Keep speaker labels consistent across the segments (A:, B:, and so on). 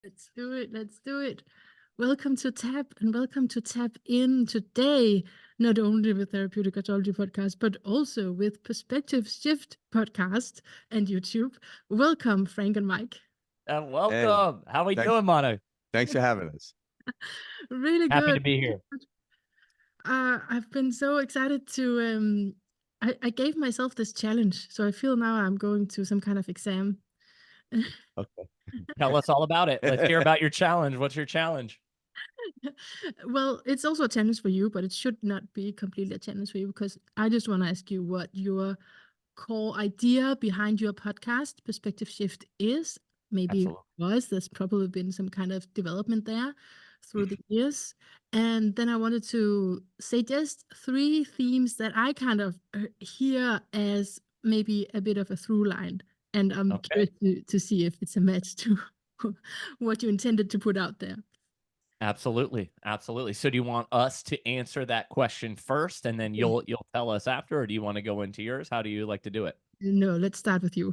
A: Let's do it. Let's do it. Welcome to TAP and welcome to TAP In today, not only with Therapeutic Astrology podcast, but also with Perspective Shift podcast and YouTube. Welcome, Frank and Mike.
B: And
C: Hey,
B: welcome. How we
C: thanks.
B: doing, Mannah?
C: Thanks for having us.
A: Really
B: Happy to
A: good.
B: be here.
A: I've been so excited to. I gave myself this challenge, so I feel now I'm going to some kind of exam.
C: Okay.
B: Tell us all about it. Let's hear about your challenge. What's your challenge?
A: Well, it's also a challenge for you, but it should not be completely a challenge for you because I just want to ask you what your core idea behind your podcast, Perspective Shift, is. Maybe
B: Absolutely.
A: was there's probably been some kind of development there through the years. And then I wanted to suggest three themes that I kind of hear as maybe a bit of a through line. And I'm
B: Okay.
A: curious to see if it's a match to what you intended to put out there.
B: Absolutely. Absolutely. So do you want us to answer that question first and then
A: Yeah.
B: you'll tell us after, or do you want to go into yours? How do you like to do it?
A: No, let's start with you.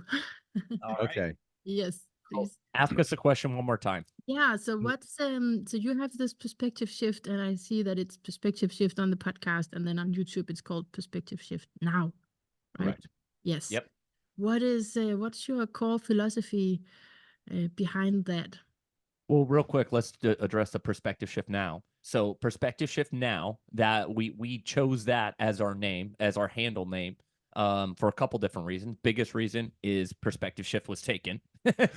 B: All right.
C: Okay.
A: Yes,
B: Cool.
A: please.
B: Ask us a question one more time.
A: Yeah, so what's so you have this perspective shift, and I see that it's perspective shift on the podcast, and then on YouTube it's called Perspective Shift Now, right?
B: Correct.
A: Yes.
B: Yep.
A: What is what's your core philosophy behind that?
B: Well, real quick, let's address the perspective shift now. So, perspective shift now, that we chose that as our name, as our handle name, for a couple different reasons. Biggest reason is perspective shift was taken,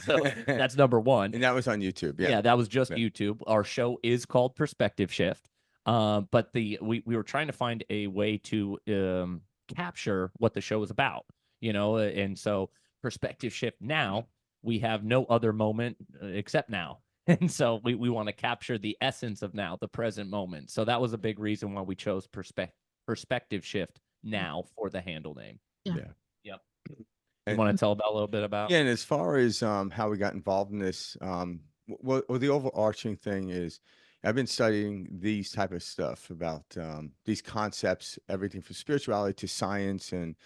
B: so that's number one.
C: And that was on YouTube. Yeah.
B: Yeah, that was just
C: Yeah.
B: YouTube. Our show is called Perspective Shift, but we were trying to find a way to capture what the show is about, and so Perspective Shift now, we have no other moment except now. And so we want to capture the essence of now, the present moment. So that was a big reason why we chose Perspective Shift now for the handle name.
A: Yeah.
C: Yeah.
B: Yep. You
C: And
B: want to tell about a little bit about?
C: yeah, and as far as how we got involved in this, well, the overarching thing is I've been studying these type of stuff about these concepts, everything from spirituality to science, and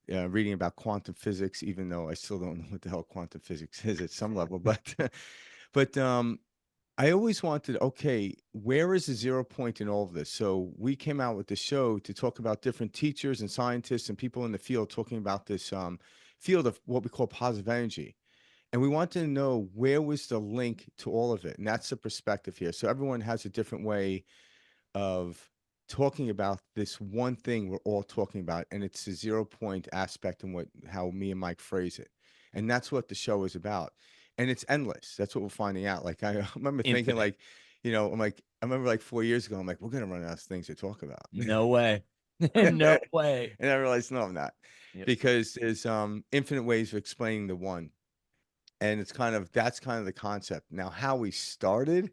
C: reading about quantum physics, even though I still don't know what the hell quantum physics is at some level, but but I always wanted, okay, where is the zero point in all of this? So we came out with the show to talk about different teachers and scientists and people in the field talking about this field of what we call positive energy. And we wanted to know where was the link to all of it. And that's the perspective here. So everyone has a different way of talking about this one thing we're all talking about. And it's the zero point aspect and how me and Mike phrase it. And that's what the show is about. And it's endless. That's what we're finding out. Like I remember thinking
B: Infinite.
C: like, I'm like, I remember like 4 years ago, I'm like, we're gonna run out of things to talk about.
B: No way.
C: And
B: No way.
C: I realized, no, I'm not.
B: Yep.
C: Because there's infinite ways of explaining the one. And that's kind of the concept. Now, how we started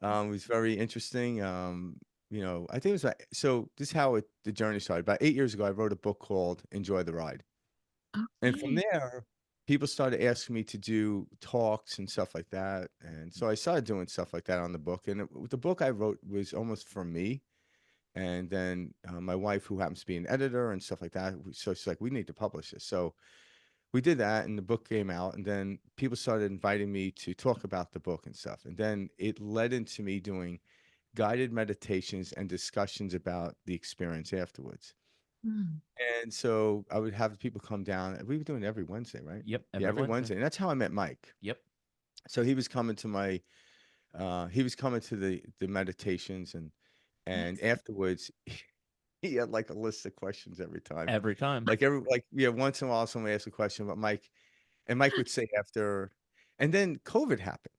C: was very interesting. I think it was so this is how the journey started. About 8 years ago, I wrote a book called Enjoy the Ride. And from
A: Okay.
C: there, people started asking me to do talks and stuff like that. And so I started doing stuff like that on the book. And the book I wrote was almost for me. And then my wife, who happens to be an editor and stuff like that, so she's like, we need to publish this. So we did that, and the book came out. And then people started inviting me to talk about the book and stuff. And then it led into me doing guided meditations and discussions about the experience afterwards.
A: Mm.
C: And so I would have people come down. We were doing it every Wednesday, right?
B: Yep.
C: Yeah,
B: Every
C: every
B: Wednesday.
C: Wednesday. And that's how I met Mike.
B: Yep.
C: So he was coming to the meditations, and
A: Yes.
C: afterwards he had like a list of questions every time.
B: Every time.
C: Once in a while someone asked a question about Mike, and Mike would say after, and then COVID happened.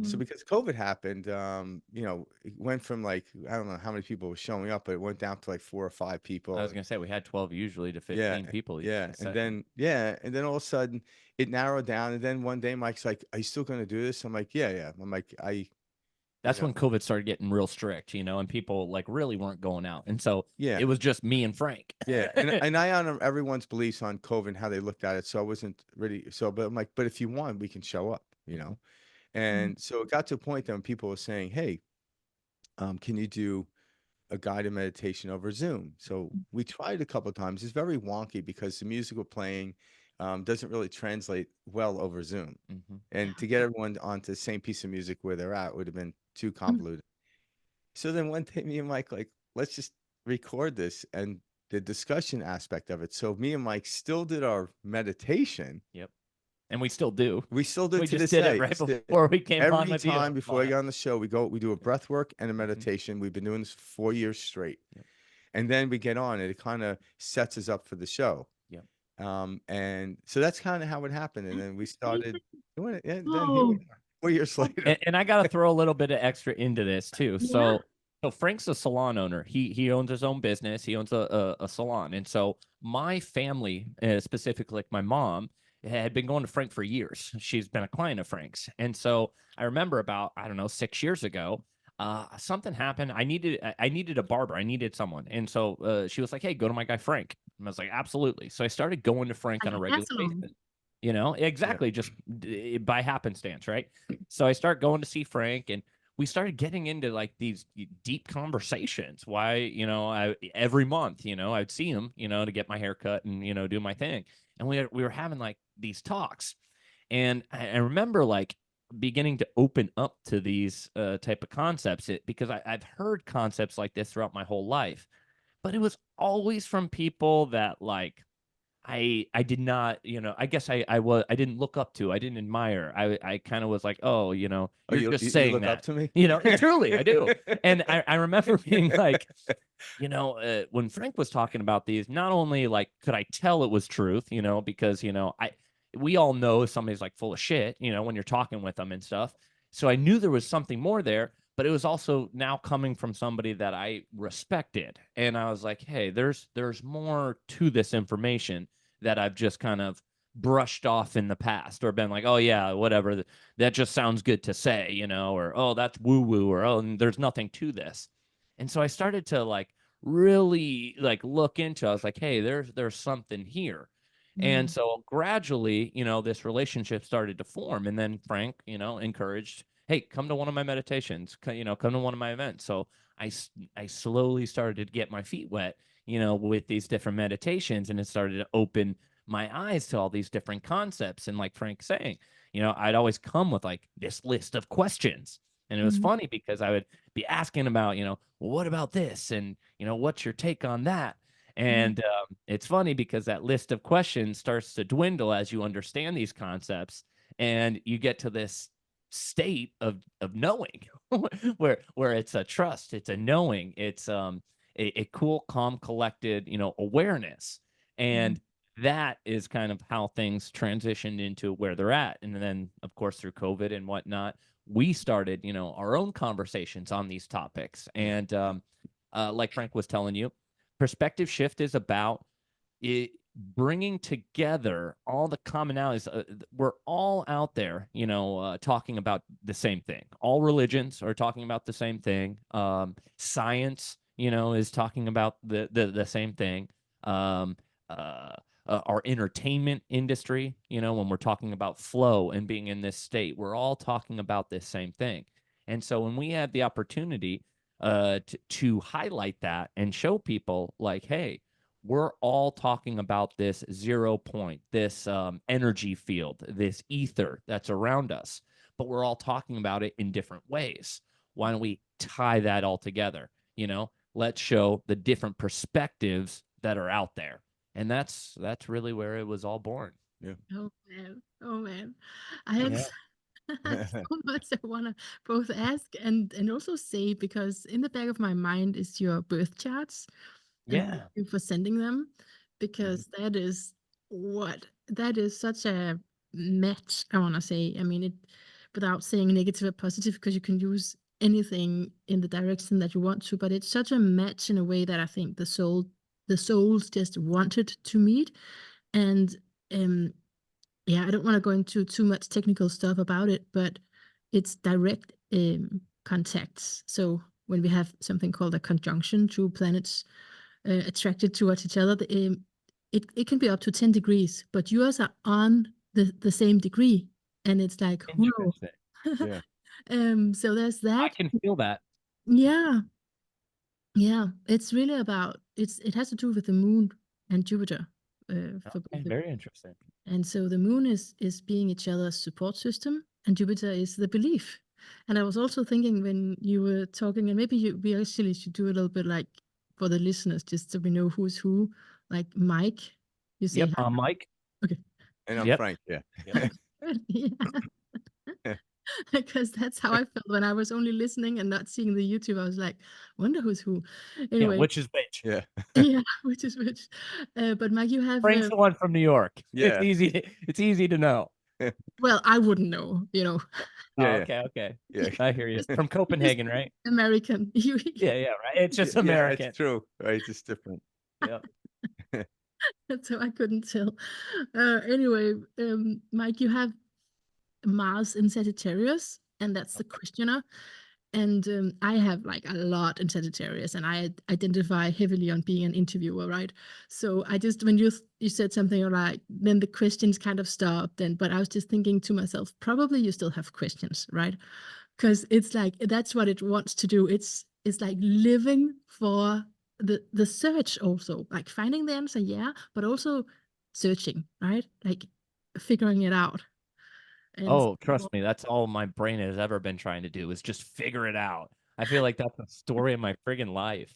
C: So
A: Mm.
C: because COVID happened, it went from like, I don't know how many people were showing up, but it went down to like 4 or 5
B: I
C: people.
B: was gonna say we had 12 usually to
C: Yeah,
B: 15 people each
C: yeah. And
B: session.
C: then, yeah. And then all of a sudden it narrowed down. And then one day Mike's like, are you still going to do this? I'm like, yeah, yeah. I'm like, you
B: That's when
C: know,
B: COVID started getting real strict, and people like really weren't going out. And so
C: yeah,
B: it was just me and Frank.
C: yeah. And I honor everyone's beliefs on COVID and how they looked at it. So I wasn't really, but I'm like, but if you want, we can show up.
A: Mm.
C: And so it got to a point that when people were saying, hey, can you do a guided meditation over Zoom? So we tried a couple of times. It's very wonky because the music was playing. doesn't really translate well over Zoom.
B: Mhm.
C: And to get everyone onto the same piece of music where they're at would have been too convoluted. So then one day, me and Mike, like, let's just record this and the discussion aspect of it. So me and Mike still did our meditation.
B: Yep. And we still do.
C: We still do
B: We
C: to
B: just
C: this
B: did it
C: day.
B: right before we came on
C: Every
B: with you.
C: time before I
B: Mannah.
C: got on the show, we do a breath work and a meditation. We've been doing this for 4 years straight.
B: Yep.
C: And then we get on, and it kind of sets us up for the show.
B: Yep.
C: And so that's kind of how it happened. And then we started doing it. And then here we
A: Oh,
C: are, 4 years later.
B: And I got to throw a little bit of extra into this too.
A: yeah.
B: So Frank's a salon owner. He owns his own business. He owns a salon. And so my family, specifically like my mom, had been going to Frank for years. She's been a client of Frank's. And so I remember about, I don't know, 6 years ago, something happened. I needed a barber. I needed someone. And so she was like, hey, go to my guy Frank. And I was like, absolutely. So I started going to Frank on a regular basis. You know, exactly, just by happenstance, right? So I start going to see Frank, and we started getting into like these deep conversations. Why, you know, every month, you know, I'd see him, you know, to get my hair cut and, you know, do my thing. And we were having like these talks. And I remember like beginning to open up to these type of concepts because I've heard concepts like this throughout my whole life, but it was always from people that like I did not, you know, I guess I didn't look up to, I didn't admire. I kind of was like, oh, you know,
C: Oh,
B: you're just
C: you
B: saying
C: look
B: that.
C: up to me?
B: You know, truly, I do. And I remember being like, you know, when Frank was talking about these, not only like could I tell it was truth, you know, because, you know, we all know somebody's like full of shit, you know, when you're talking with them and stuff. So I knew there was something more there, but it was also now coming from somebody that I respected. And I was like, hey, there's more to this information that I've just kind of brushed off in the past or been like, oh yeah, whatever. That just sounds good to say, you know, or, oh, that's woo woo, or, oh, and there's nothing to this. And so I started to like really like look into, I was like, hey, there's something here. And so gradually, you know, this relationship started to form. And then Frank, you know, encouraged, hey, come to one of my meditations, you know, come to one of my events. So I slowly started to get my feet wet, you know, with these different meditations, and it started to open my eyes to all these different concepts. And like Frank's saying, you know, I'd always come with like this list of questions. And it was funny because I would be asking about, you know, well, what about this? And, you know, what's your take on that? And it's funny because that list of questions starts to dwindle as you understand these concepts, and you get to this state of knowing where it's a trust, it's a knowing, it's a cool, calm, collected, you know, awareness. And that is kind of how things transitioned into where they're at. And then, of course, through COVID and whatnot, we started, you know, our own conversations on these topics. And like Frank was telling you, perspective shift is about it bringing together all the commonalities. We're all out there, you know, talking about the same thing. All religions are talking about the same thing. Science, you know, is talking about the same thing. Our entertainment industry, you know, when we're talking about flow and being in this state, we're all talking about this same thing. And so when we have the opportunity to highlight that and show people like, hey, we're all talking about this 0 point, this energy field, this ether that's around us, but we're all talking about it in different ways. Why don't we tie that all together? You know, let's show the different perspectives that are out there. And that's really where it was all born.
C: Yeah.
A: Oh man, I have so much I want to both ask and also say, because in the back of my mind is your birth charts. And thank you for sending them, because that is such a match, I want to say. I mean, it, without saying negative or positive, because you can use anything in the direction that you want to, but it's such a match in a way that I think the souls just wanted to meet. And yeah, I don't want to go into too much technical stuff about it, but it's direct contacts. So when we have something called a conjunction, two planets attracted towards each other, it can be up to 10 degrees, but yours are on the same degree, and it's like, whoa.
C: Yeah.
A: So there's that.
B: I can feel that.
A: Yeah, it's really about, it has to do with the moon and Jupiter.
B: Okay, very interesting.
A: And so the moon is being each other's support system, and Jupiter is the belief. And I was also thinking when you were talking, and maybe we actually should do a little bit like for the listeners, just so we know who's who. Like Mike, you say
B: Yep,
A: hi.
B: Mike.
A: Okay.
C: And I'm
B: Yep.
C: Frank. Yeah.
B: Yep.
A: Yeah. Because that's how I felt when I was only listening and not seeing the YouTube. I was like, wonder who's who.
B: Yeah,
A: Anyway,
B: which is which?
C: Yeah.
A: yeah, which is which. But Mike, you have
B: Frank's the one from New York.
C: Yeah.
B: It's easy to know.
A: well, I wouldn't know,
B: Oh,
C: Yeah.
B: okay.
C: Yeah.
B: I hear you.
A: Just-
B: From Copenhagen, right?
A: American.
B: Yeah, right. It's just
C: Yeah,
B: American.
C: it's true. Right. It's just different.
B: Yep.
A: So I couldn't tell. Anyway, Mike, you have Mars in Sagittarius, and that's the questioner. And I have like a lot in Sagittarius, and I identify heavily on being an interviewer, right? So I just when you said something like then the questions kind of stopped, and but I was just thinking to myself, probably you still have questions, right? Because it's like that's what it wants to do. It's like living for the search also, like finding the answer, yeah, but also searching, right? Like figuring it out. And
B: Oh, trust me, that's all my brain has ever been trying to do is just figure it out. I feel like that's the story of my friggin' life,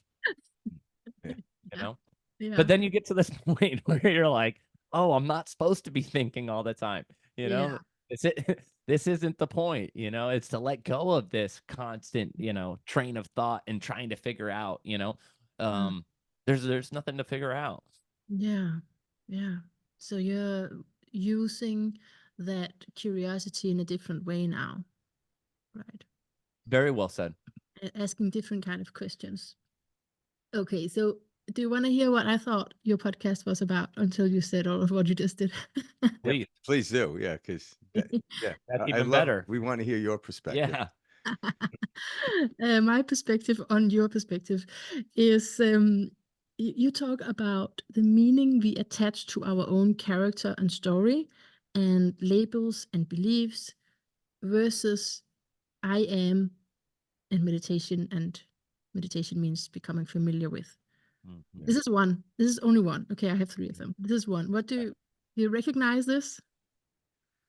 B: you
A: yeah,
B: know?
A: yeah,
B: But then you get to this point where you're like, oh, I'm not supposed to be thinking all the time. You
A: yeah.
B: know, this isn't the point, it's to let go of this constant, train of thought and trying to figure out,
A: Mm.
B: there's nothing to figure out.
A: Yeah, yeah. So you're using that curiosity in a different way now, right?
B: Very well said.
A: Asking different kind of questions. Okay, so do you want to hear what I thought your podcast was about until you said all of what you just did?
C: Yeah,
B: Please.
C: please do. Yeah. Because, yeah,
B: That's
C: I
B: even
C: love,
B: better.
C: we want to hear your perspective.
B: Yeah.
A: My perspective on your perspective is you talk about the meaning we attach to our own character and story and labels and beliefs versus I am and meditation means becoming familiar with.
B: Mhm.
A: This is one. This is only one. Okay, I have three of them. This is one. What do you recognize this?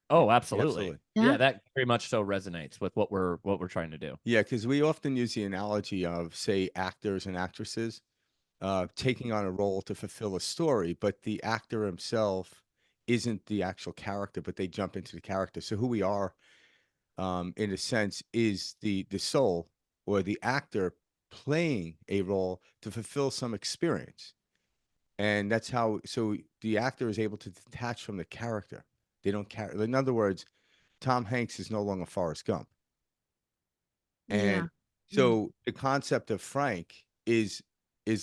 B: Oh,
C: Yeah,
B: absolutely.
C: absolutely.
A: Yeah.
B: Yeah, that very much so resonates with what we're trying to do.
C: Yeah. Because we often use the analogy of, say, actors and actresses taking on a role to fulfill a story, but the actor himself isn't the actual character, but they jump into the character. So who we are, in a sense, is the soul or the actor playing a role to fulfill some experience. And that's how, so the actor is able to detach from the character. They don't care. In other words, Tom Hanks is no longer Forrest Gump.
A: Yeah.
C: And so the concept of Frank is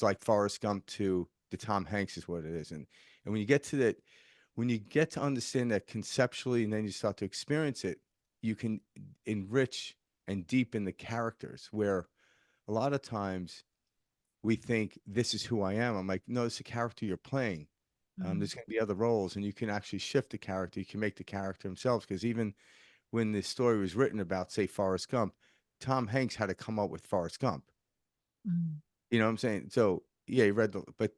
C: like Forrest Gump to the Tom Hanks is what it is. And when you get to that, when you get to understand that conceptually and then you start to experience it, you can enrich and deepen the characters where a lot of times we think this is who I am. I'm like, no, it's a character you're playing. There's going to be other roles, and you can actually shift the character. You can make the character himself. Because even when the story was written about, say, Forrest Gump, Tom Hanks had to come up with Forrest Gump.
A: Mm.
C: You know what I'm saying? So yeah, he read but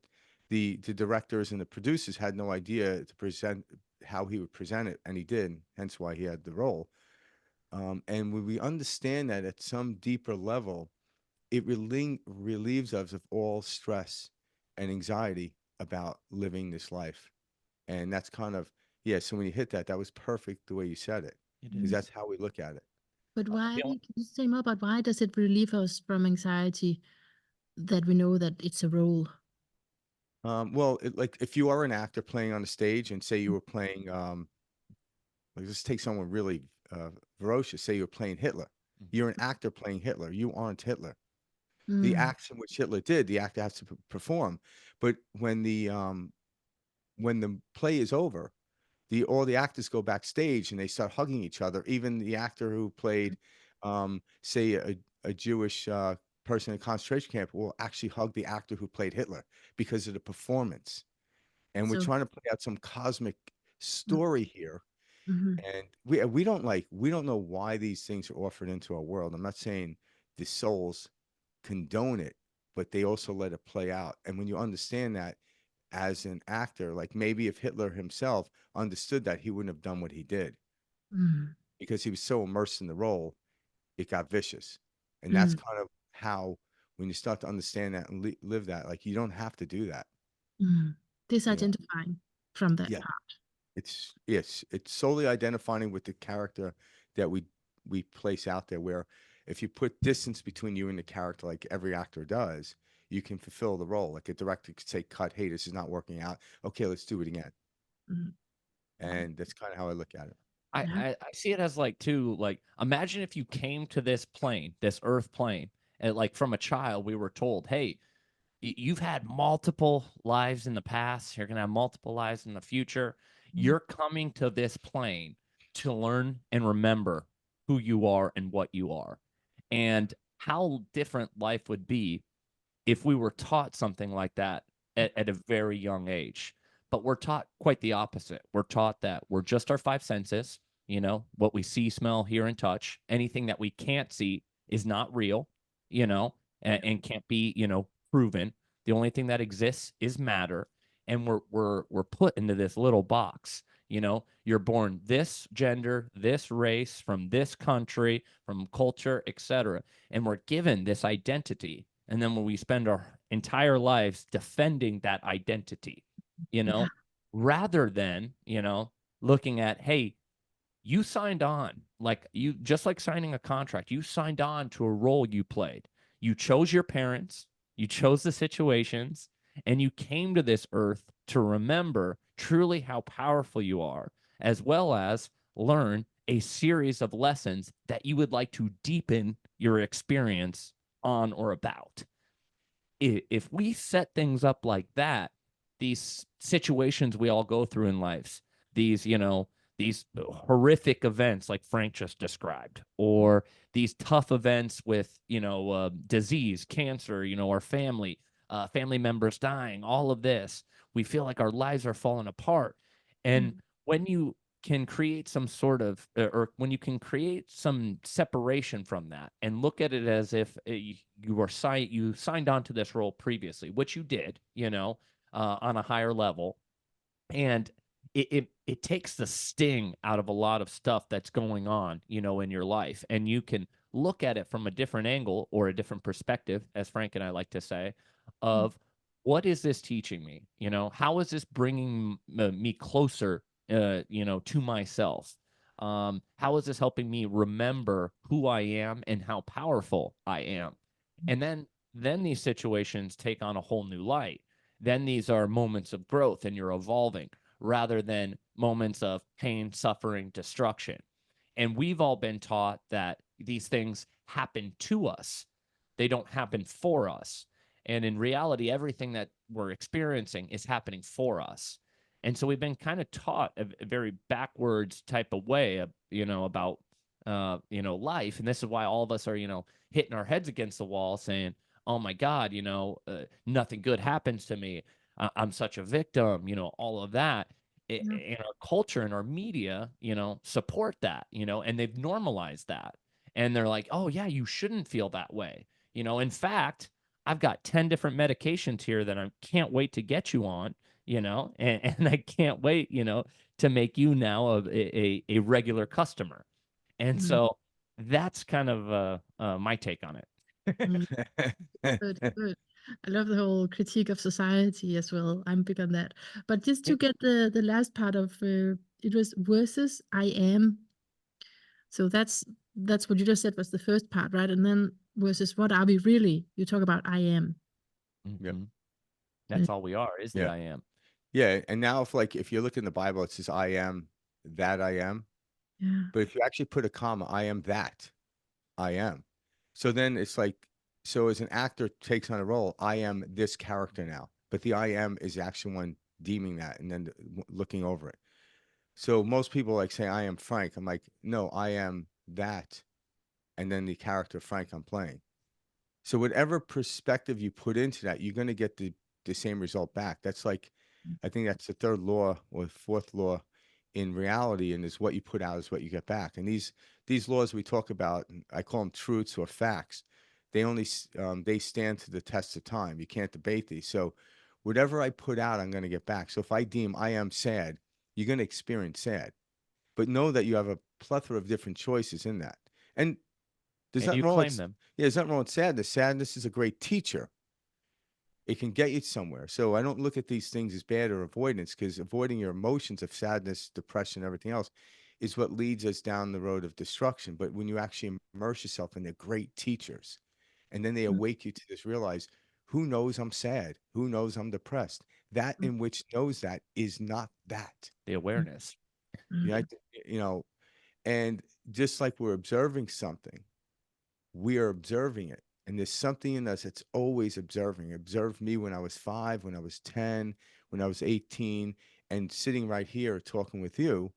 C: the directors and the producers had no idea to present how he would present it, and he did. Hence why he had the role. And when we understand that at some deeper level, it relieves us of all stress and anxiety about living this life. And that's kind of, yeah. So when you hit that, that was perfect the way you said it,
B: It
C: because
B: is.
C: that's how we look at it.
A: But why,
B: The only-
A: can you say more about why does it relieve us from anxiety that we know that it's a role?
C: Well, like if you are an actor playing on a stage, and say you were playing, like let's take someone really ferocious. Say you're playing Hitler. You're an actor playing Hitler. You aren't Hitler. The
A: Mm.
C: action which Hitler did, the actor has to perform. But when the play is over, all the actors go backstage and they start hugging each other. Even the actor who played, say, a Jewish person in a concentration camp will actually hug the actor who played Hitler because of the performance. And we're
A: So,
C: trying to play out some cosmic
A: mm,
C: story here.
A: mhm,
C: And we don't know why these things are offered into our world. I'm not saying the souls condone it, but they also let it play out. And when you understand that, as an actor. Like maybe if Hitler himself understood that, he wouldn't have done what he did
A: Mm,
C: because he was so immersed in the role, it got vicious. And that's
A: mm,
C: kind of how, when you start to understand that and live that, like you don't have to do that.
A: mm.
C: You know,
A: Disidentifying from that
C: yeah,
A: part.
C: it's solely identifying with the character that we place out there. Where if you put distance between you and the character, like every actor does, you can fulfill the role. Like a director could say, "Cut. Hey, this is not working out. Okay, let's do it again."
A: Mm,
C: And that's kind of how I look at it.
A: yeah.
B: I see it as like too, like imagine if you came to this plane, this earth plane, and like from a child we were told, hey, you've had multiple lives in the past, you're going to have multiple lives in the future.
A: Mm,
B: You're coming to this plane to learn and remember who you are and what you are, and how different life would be if we were taught something like that at a very young age. But we're taught quite the opposite. We're taught that we're just our five senses, what we see, smell, hear, and touch. Anything that we can't see is not real, and can't be, proven. The only thing that exists is matter. And we're put into this little box. You're born this gender, this race, from this country, from culture, etc. And we're given this identity. And then when we spend our entire lives defending that identity, you
A: yeah.
B: know, rather than, looking at, hey, you signed on, like you, just like signing a contract, you signed on to a role you played. You chose your parents, you chose the situations, and you came to this earth to remember truly how powerful you are, as well as learn a series of lessons that you would like to deepen your experience on or about. If we set things up like that, these situations we all go through in lives, these horrific events like Frank just described, or these tough events with, disease, cancer, our family members dying, all of this, we feel like our lives are falling apart. And
A: Mm,
B: when you can create some sort of, or when you can create some separation from that and look at it as if you signed on to this role previously, which you did, on a higher level, and it takes the sting out of a lot of stuff that's going on, in your life, and you can look at it from a different angle or a different perspective, as Frank and I like to say,
A: mm,
B: of what is this teaching me? How is this bringing me closer, to myself? How is this helping me remember who I am and how powerful I am? And then these situations take on a whole new light. Then these are moments of growth and you're evolving, rather than moments of pain, suffering, destruction. And we've all been taught that these things happen to us, they don't happen for us. And in reality, everything that we're experiencing is happening for us. And so we've been kind of taught a very backwards type of way, about, life. And this is why all of us are, hitting our heads against the wall saying, oh my God, nothing good happens to me. I'm such a victim, all of that.
A: yeah.
B: In our culture and our media, support that, and they've normalized that. And they're like, oh, yeah, you shouldn't feel that way. In fact, I've got 10 different medications here that I can't wait to get you on, and I can't wait, to make you now a regular customer. And
A: Mm,
B: so that's kind of my take on it.
A: mm. Good, good. I love the whole critique of society as well. I'm big on that. But just to get the last part of it was versus I am. So that's what you just said was the first part, right? And then versus what are we really? You talk about I am.
C: Yep.
B: Mhm.
A: Uh,
B: That's all we are, is the
C: Yeah.
B: I am.
C: Yeah. And now if you look in the Bible, it says I am that I am.
A: Yeah.
C: But if you actually put a comma, I am that I am. So then it's like, so as an actor takes on a role, I am this character now. But the I am is actually one deeming that and then looking over it. So most people like say, I am Frank. I'm like, no, I am that. And then the character Frank I'm playing. So whatever perspective you put into that, you're going to get the same result back. That's like, I think that's the third law or fourth law in reality, and is what you put out is what you get back. And these laws we talk about, I call them truths or facts. They only they stand to the test of time. You can't debate these. So Whatever I put out, I'm going to get back. So if I deem I am sad, you're going to experience sad, but know that you have a plethora of different choices in that. And there's
B: And
C: nothing
B: you
C: wrong
B: claim
C: with,
B: them.
C: yeah, there's nothing wrong with sadness. Sadness is a great teacher. It can get you somewhere. So I don't look at these things as bad or avoidance, because avoiding your emotions of sadness, depression, everything else is what leads us down the road of destruction. But when you actually immerse yourself in, they're great teachers, and then they
A: Mm,
C: awake you to this realize, who knows I'm sad? Who knows I'm depressed? That
A: mm,
C: in which knows that is not that.
B: The
A: mm,
B: awareness.
C: You know,
A: mm,
C: you know, and just like we're observing something, we are observing it. And there's something in us that's always observing. Observed me when I was 5, when I was 10, when I was 18, and sitting right here talking with you.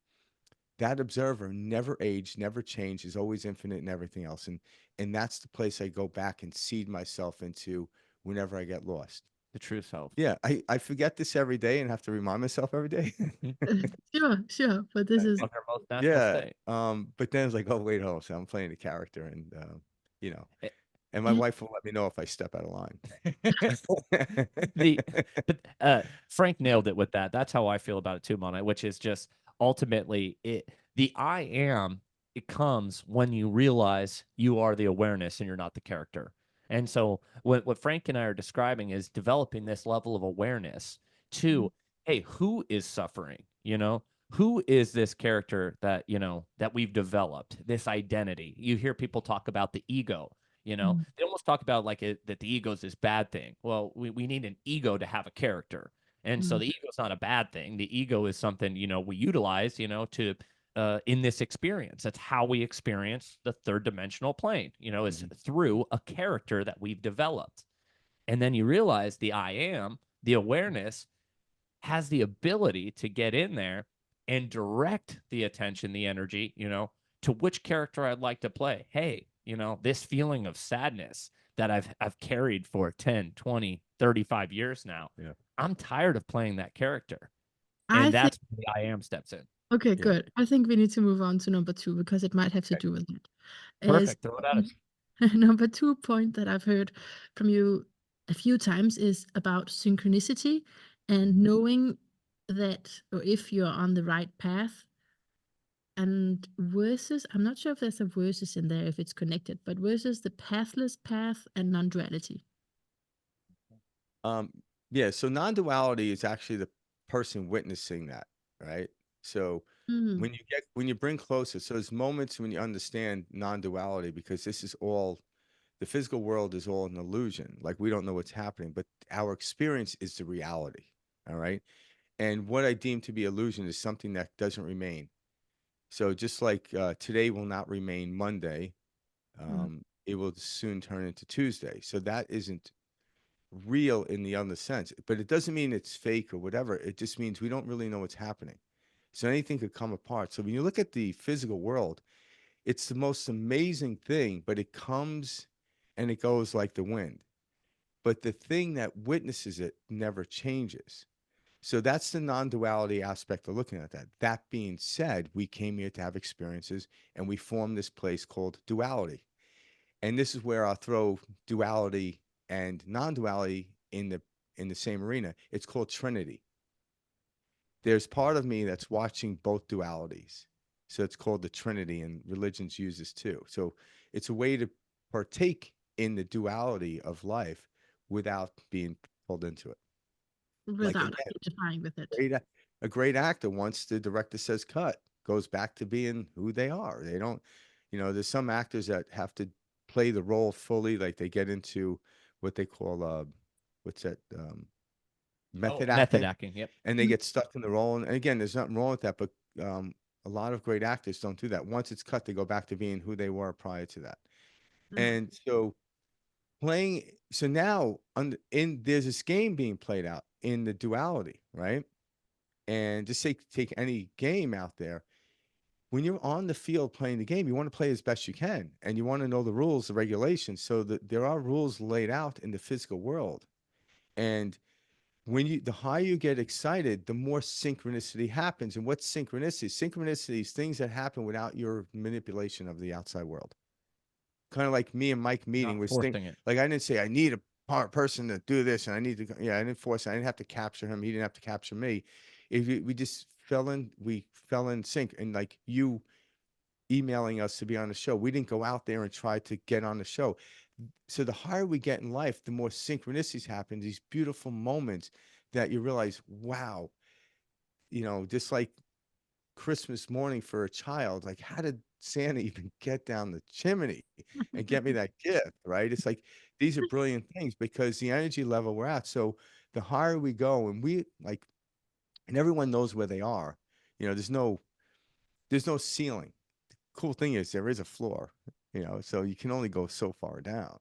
C: That observer never aged, never changed, is always infinite and everything else. And that's the place I go back and seed myself into whenever I get lost.
B: The true self.
C: Yeah, I forget this every day and have to remind myself every day.
A: Sure, but this is
B: Of their most natural
C: Yeah.
B: state.
C: But then it's like, oh, wait, hold on. So I'm playing a character, and you know,
B: Eh,
C: and my
A: y-
C: wife will let me know if I step out of line.
B: the but Frank nailed it with that. That's how I feel about it too, Mannah, which is just ultimately the I am, it comes when you realize you are the awareness and you're not the character. And so what Frank and I are describing is developing this level of awareness
A: mm,
B: to, hey, who is suffering? You know, who is this character that, you know, that we've developed, this identity? You hear people talk about the ego. You know,
A: mm,
B: they almost talk about like that the ego is this bad thing. Well, we need an ego to have a character. And so
A: mm,
B: the ego is not a bad thing. The ego is something, you know, we utilize, you know, to in this experience. That's how we experience the third dimensional plane, you know, is
C: Mhm.
B: through a character that we've developed. And then you realize the I am, the awareness, has the ability to get in there and direct the attention, the energy, you know, to which character I'd like to play. Hey, you know, this feeling of sadness that I've carried for 10, 20, 35 years now.
C: Yeah.
B: I'm tired of playing that character.
A: I
B: And
A: think,
B: that's when the I am steps in.
A: okay,
C: Yeah.
A: good. I think we need to move on to number 2 because it might have to
C: Okay.
A: do with it. As
B: Perfect. Throw it at us.
A: number 2 point that I've heard from you a few times is about synchronicity and knowing that, or if you're on the right path, and versus, I'm not sure if there's a versus in there, if it's connected, but versus the pathless path and non-duality.
C: Um, yeah. So non-duality is actually the person witnessing that, right? So
A: Mm,
C: when you bring closer, so there's moments when you understand non-duality, because this is all, the physical world is all an illusion. Like, we don't know what's happening, but our experience is the reality. All right. And what I deem to be illusion is something that doesn't remain. So just like today will not remain Monday,
A: mm,
C: it will soon turn into Tuesday. So that isn't real in the other sense, but it doesn't mean it's fake or whatever. It just means we don't really know what's happening. So anything could come apart. So when you look at the physical world, it's the most amazing thing, but it comes and it goes like the wind. But the thing that witnesses it never changes. So that's the non-duality aspect of looking at that. That being said, we came here to have experiences, and we formed this place called duality. And this is where I'll throw duality and non-duality in the same arena. It's called Trinity. There's part of me that's watching both dualities. So it's called the Trinity, and religions use this too. So it's a way to partake in the duality of life without being pulled into it. Like,
A: without
C: again,
A: identifying with it.
C: great, a great actor, once the director says cut, goes back to being who they are. They don't, there's some actors that have to play the role fully. Like, they get into what they call, what's that,
B: Oh,
C: method
B: method
C: acting,
B: acting. Yep.
C: and they
A: Mm,
C: get stuck in the role. And again, there's nothing wrong with that, but a lot of great actors don't do that. Once it's cut, they go back to being who they were prior to that.
A: mm,
C: And so playing, so now there's this game being played out in the duality, right? And just take any game out there. When you're on the field playing the game, you want to play as best you can, and you want to know the rules, the regulations, so that there are rules laid out in the physical world. And the higher you get excited, the more synchronicity happens. And what's synchronicity? Synchronicity is things that happen without your manipulation of the outside world. Kind of like me and Mike meeting
B: Not
C: was thing.
B: forcing it.
C: Like, I didn't say I need a person to do this, and I need to, yeah, I didn't force it. I didn't have to capture him. He didn't have to capture me. We just we fell in sync. And like you emailing us to be on the show, we didn't go out there and try to get on the show. So the higher we get in life, the more synchronicities happen, these beautiful moments that you realize, wow, just like Christmas morning for a child, like how did Santa even get down the chimney and get me that gift, right? It's like these are brilliant things because the energy level we're at. So the higher we go, and we like, and everyone knows where they are. There's no ceiling. The cool thing is there is a floor, so you can only go so far down.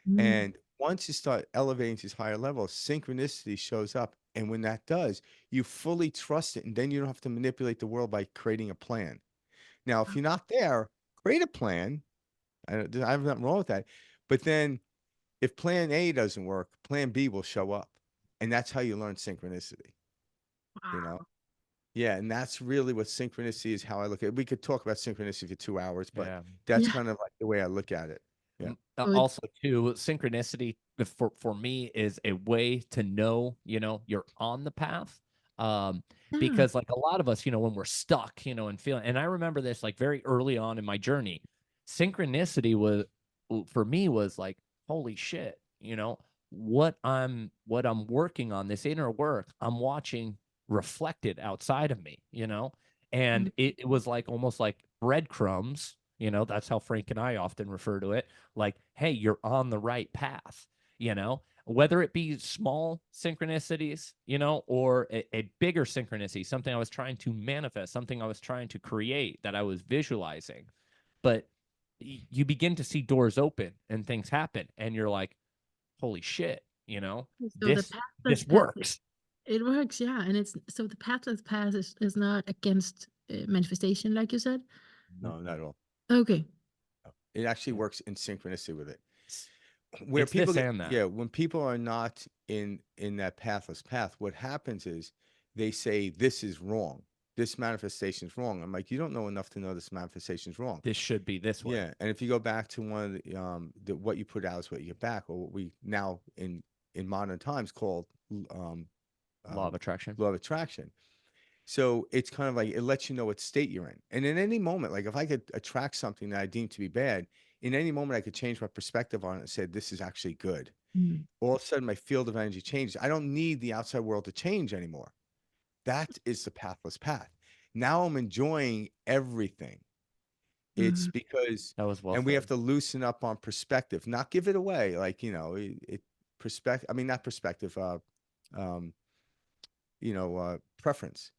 A: Mm.
C: And once you start elevating to these higher levels, synchronicity shows up. And when that does, you fully trust it. And then you don't have to manipulate the world by creating a plan. Now, if you're not there, create a plan. I have nothing wrong with that. But then if plan A doesn't work, plan B will show up. And that's how you learn synchronicity, you know?
A: Wow.
C: Yeah. And that's really what synchronicity is, how I look at it. We could talk about synchronicity for 2 hours, but
B: Yeah.
C: that's
A: Yeah.
C: kind of like the way I look at it. Yeah.
A: So it's
B: Also, too, synchronicity for me is a way to know, you're on the path.
A: yeah.
B: Because like a lot of us, when we're stuck, and feeling, and I remember this like very early on in my journey, synchronicity was for me was like, holy shit, what I'm working on, this inner work, I'm watching reflected outside of me, and
A: Mm.
B: it was like almost like breadcrumbs. That's how Frank and I often refer to it. Like, hey, you're on the right path, whether it be small synchronicities, or a bigger synchronicity, something I was trying to manifest, something I was trying to create that I was visualizing. But you begin to see doors open and things happen, and you're like, holy shit,
A: So the
B: this
A: pathless
B: this
A: path,
B: works.
A: it works, yeah. And it's so the pathless path is not against manifestation, like you said.
C: No, not at all.
A: Okay.
C: No. It actually
B: Yeah.
C: works in synchronicity with it.
B: It's,
C: Where
B: it's
C: people
B: this
C: get,
B: and that.
C: yeah, when people are not in that pathless path, what happens is they say this is wrong, this manifestation is wrong. I'm like, you don't know enough to know this manifestation is wrong.
B: This should be this way.
C: Yeah. And if you go back to one of what you put out is what you get back, or what we now in modern times call
B: Law of attraction.
C: law of attraction. So it's kind of like it lets you know what state you're in. And in any moment, like if I could attract something that I deem to be bad, in any moment I could change my perspective on it and say, this is actually good.
A: Mm.
C: All of a sudden my field of energy changes. I don't need the outside world to change anymore. That is the pathless path. Now I'm enjoying everything. It's
A: Mm.
C: because,
B: That was well
C: and we have
B: said.
C: to loosen up on perspective, not give it away. Like, perspective, I mean, not perspective, um, preference.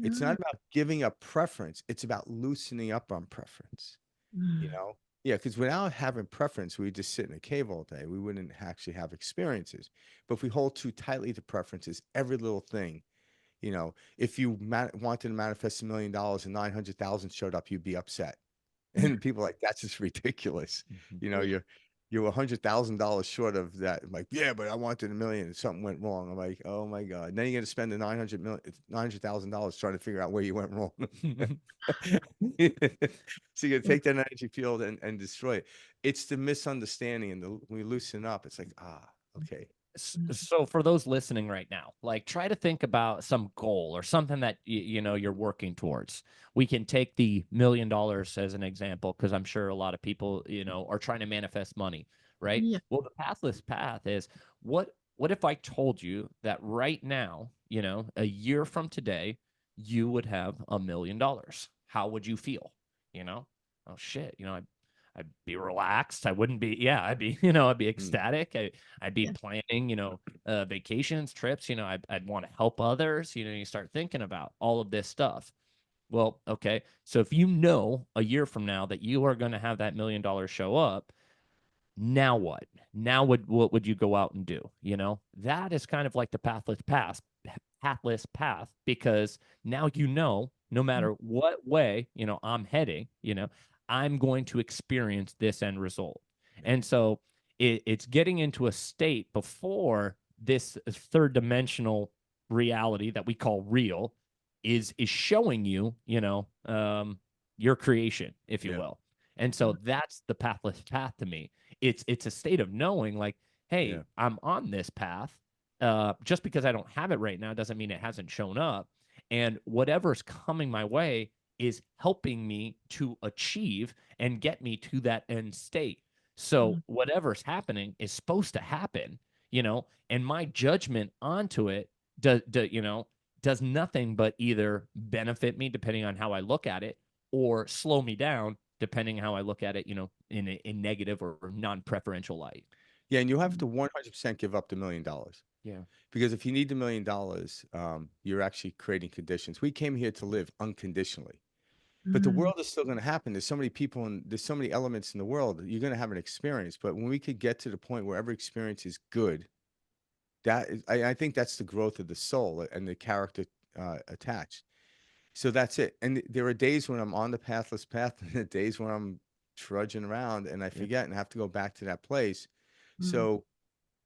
C: It's
A: Mm.
C: not about giving up preference. It's about loosening up on preference, you
A: Mm.
C: know? Yeah, because without having preference, we just sit in a cave all day. We wouldn't actually have experiences. But if we hold too tightly to preferences, every little thing, if you wanted to manifest $1 million and 900,000 showed up, you'd be upset. And people are like, that's just ridiculous.
B: Mhm.
A: Yeah.
C: You're $100,000 short of that. I'm like, yeah, but I wanted $1 million and something went wrong. I'm like, oh my God. And then you're going to spend the $900,000 trying to figure out where you went wrong. So you're going to take that energy field and destroy it. It's the misunderstanding. And when we loosen up, it's like, okay.
A: Mm.
B: So for those listening right now, like try to think about some goal or something that you're working towards. We can take the $1 million as an example because I'm sure a lot of people are trying to manifest money, right?
A: Yeah.
B: Well, the pathless path is what if I told you that right now, a year from today, you would have $1 million? How would you feel? Oh shit, I'd be relaxed. I wouldn't be, yeah, I'd be, I'd be
C: Mm.
B: ecstatic. I'd be
A: Yeah.
B: planning, vacations, trips, I'd want to help others. You start thinking about all of this stuff. Well, okay. So if a year from now that you are going to have that $1 million show up, now what? Now what would you go out and do? That is kind of like the pathless path, because now no matter what way, I'm heading, I'm going to experience this end result. And so it's getting into a state before this third dimensional reality that we call real is showing you, your creation, if you
C: Yeah.
B: will. And so that's the pathless path to me. It's a state of knowing like, hey,
C: Yeah.
B: I'm on this path. Just because I don't have it right now doesn't mean it hasn't shown up. And whatever's coming my way is helping me to achieve and get me to that end state. So whatever's happening is supposed to happen, and my judgment onto it does nothing but either benefit me depending on how I look at it, or slow me down depending how I look at it, in a negative or non-preferential light.
C: Yeah, and you have to 100% give up the $1 million.
B: Yeah.
C: Because if you need the $1 million, you're actually creating conditions. We came here to live unconditionally. But the world is still going to happen. There's so many people and there's so many elements in the world. You're going to have an experience. But when we could get to the point where every experience is good, I think that's the growth of the soul and the character attached. So that's it. And there are days when I'm on the pathless path, and the days when I'm trudging around and I forget and have to go back to that place. So,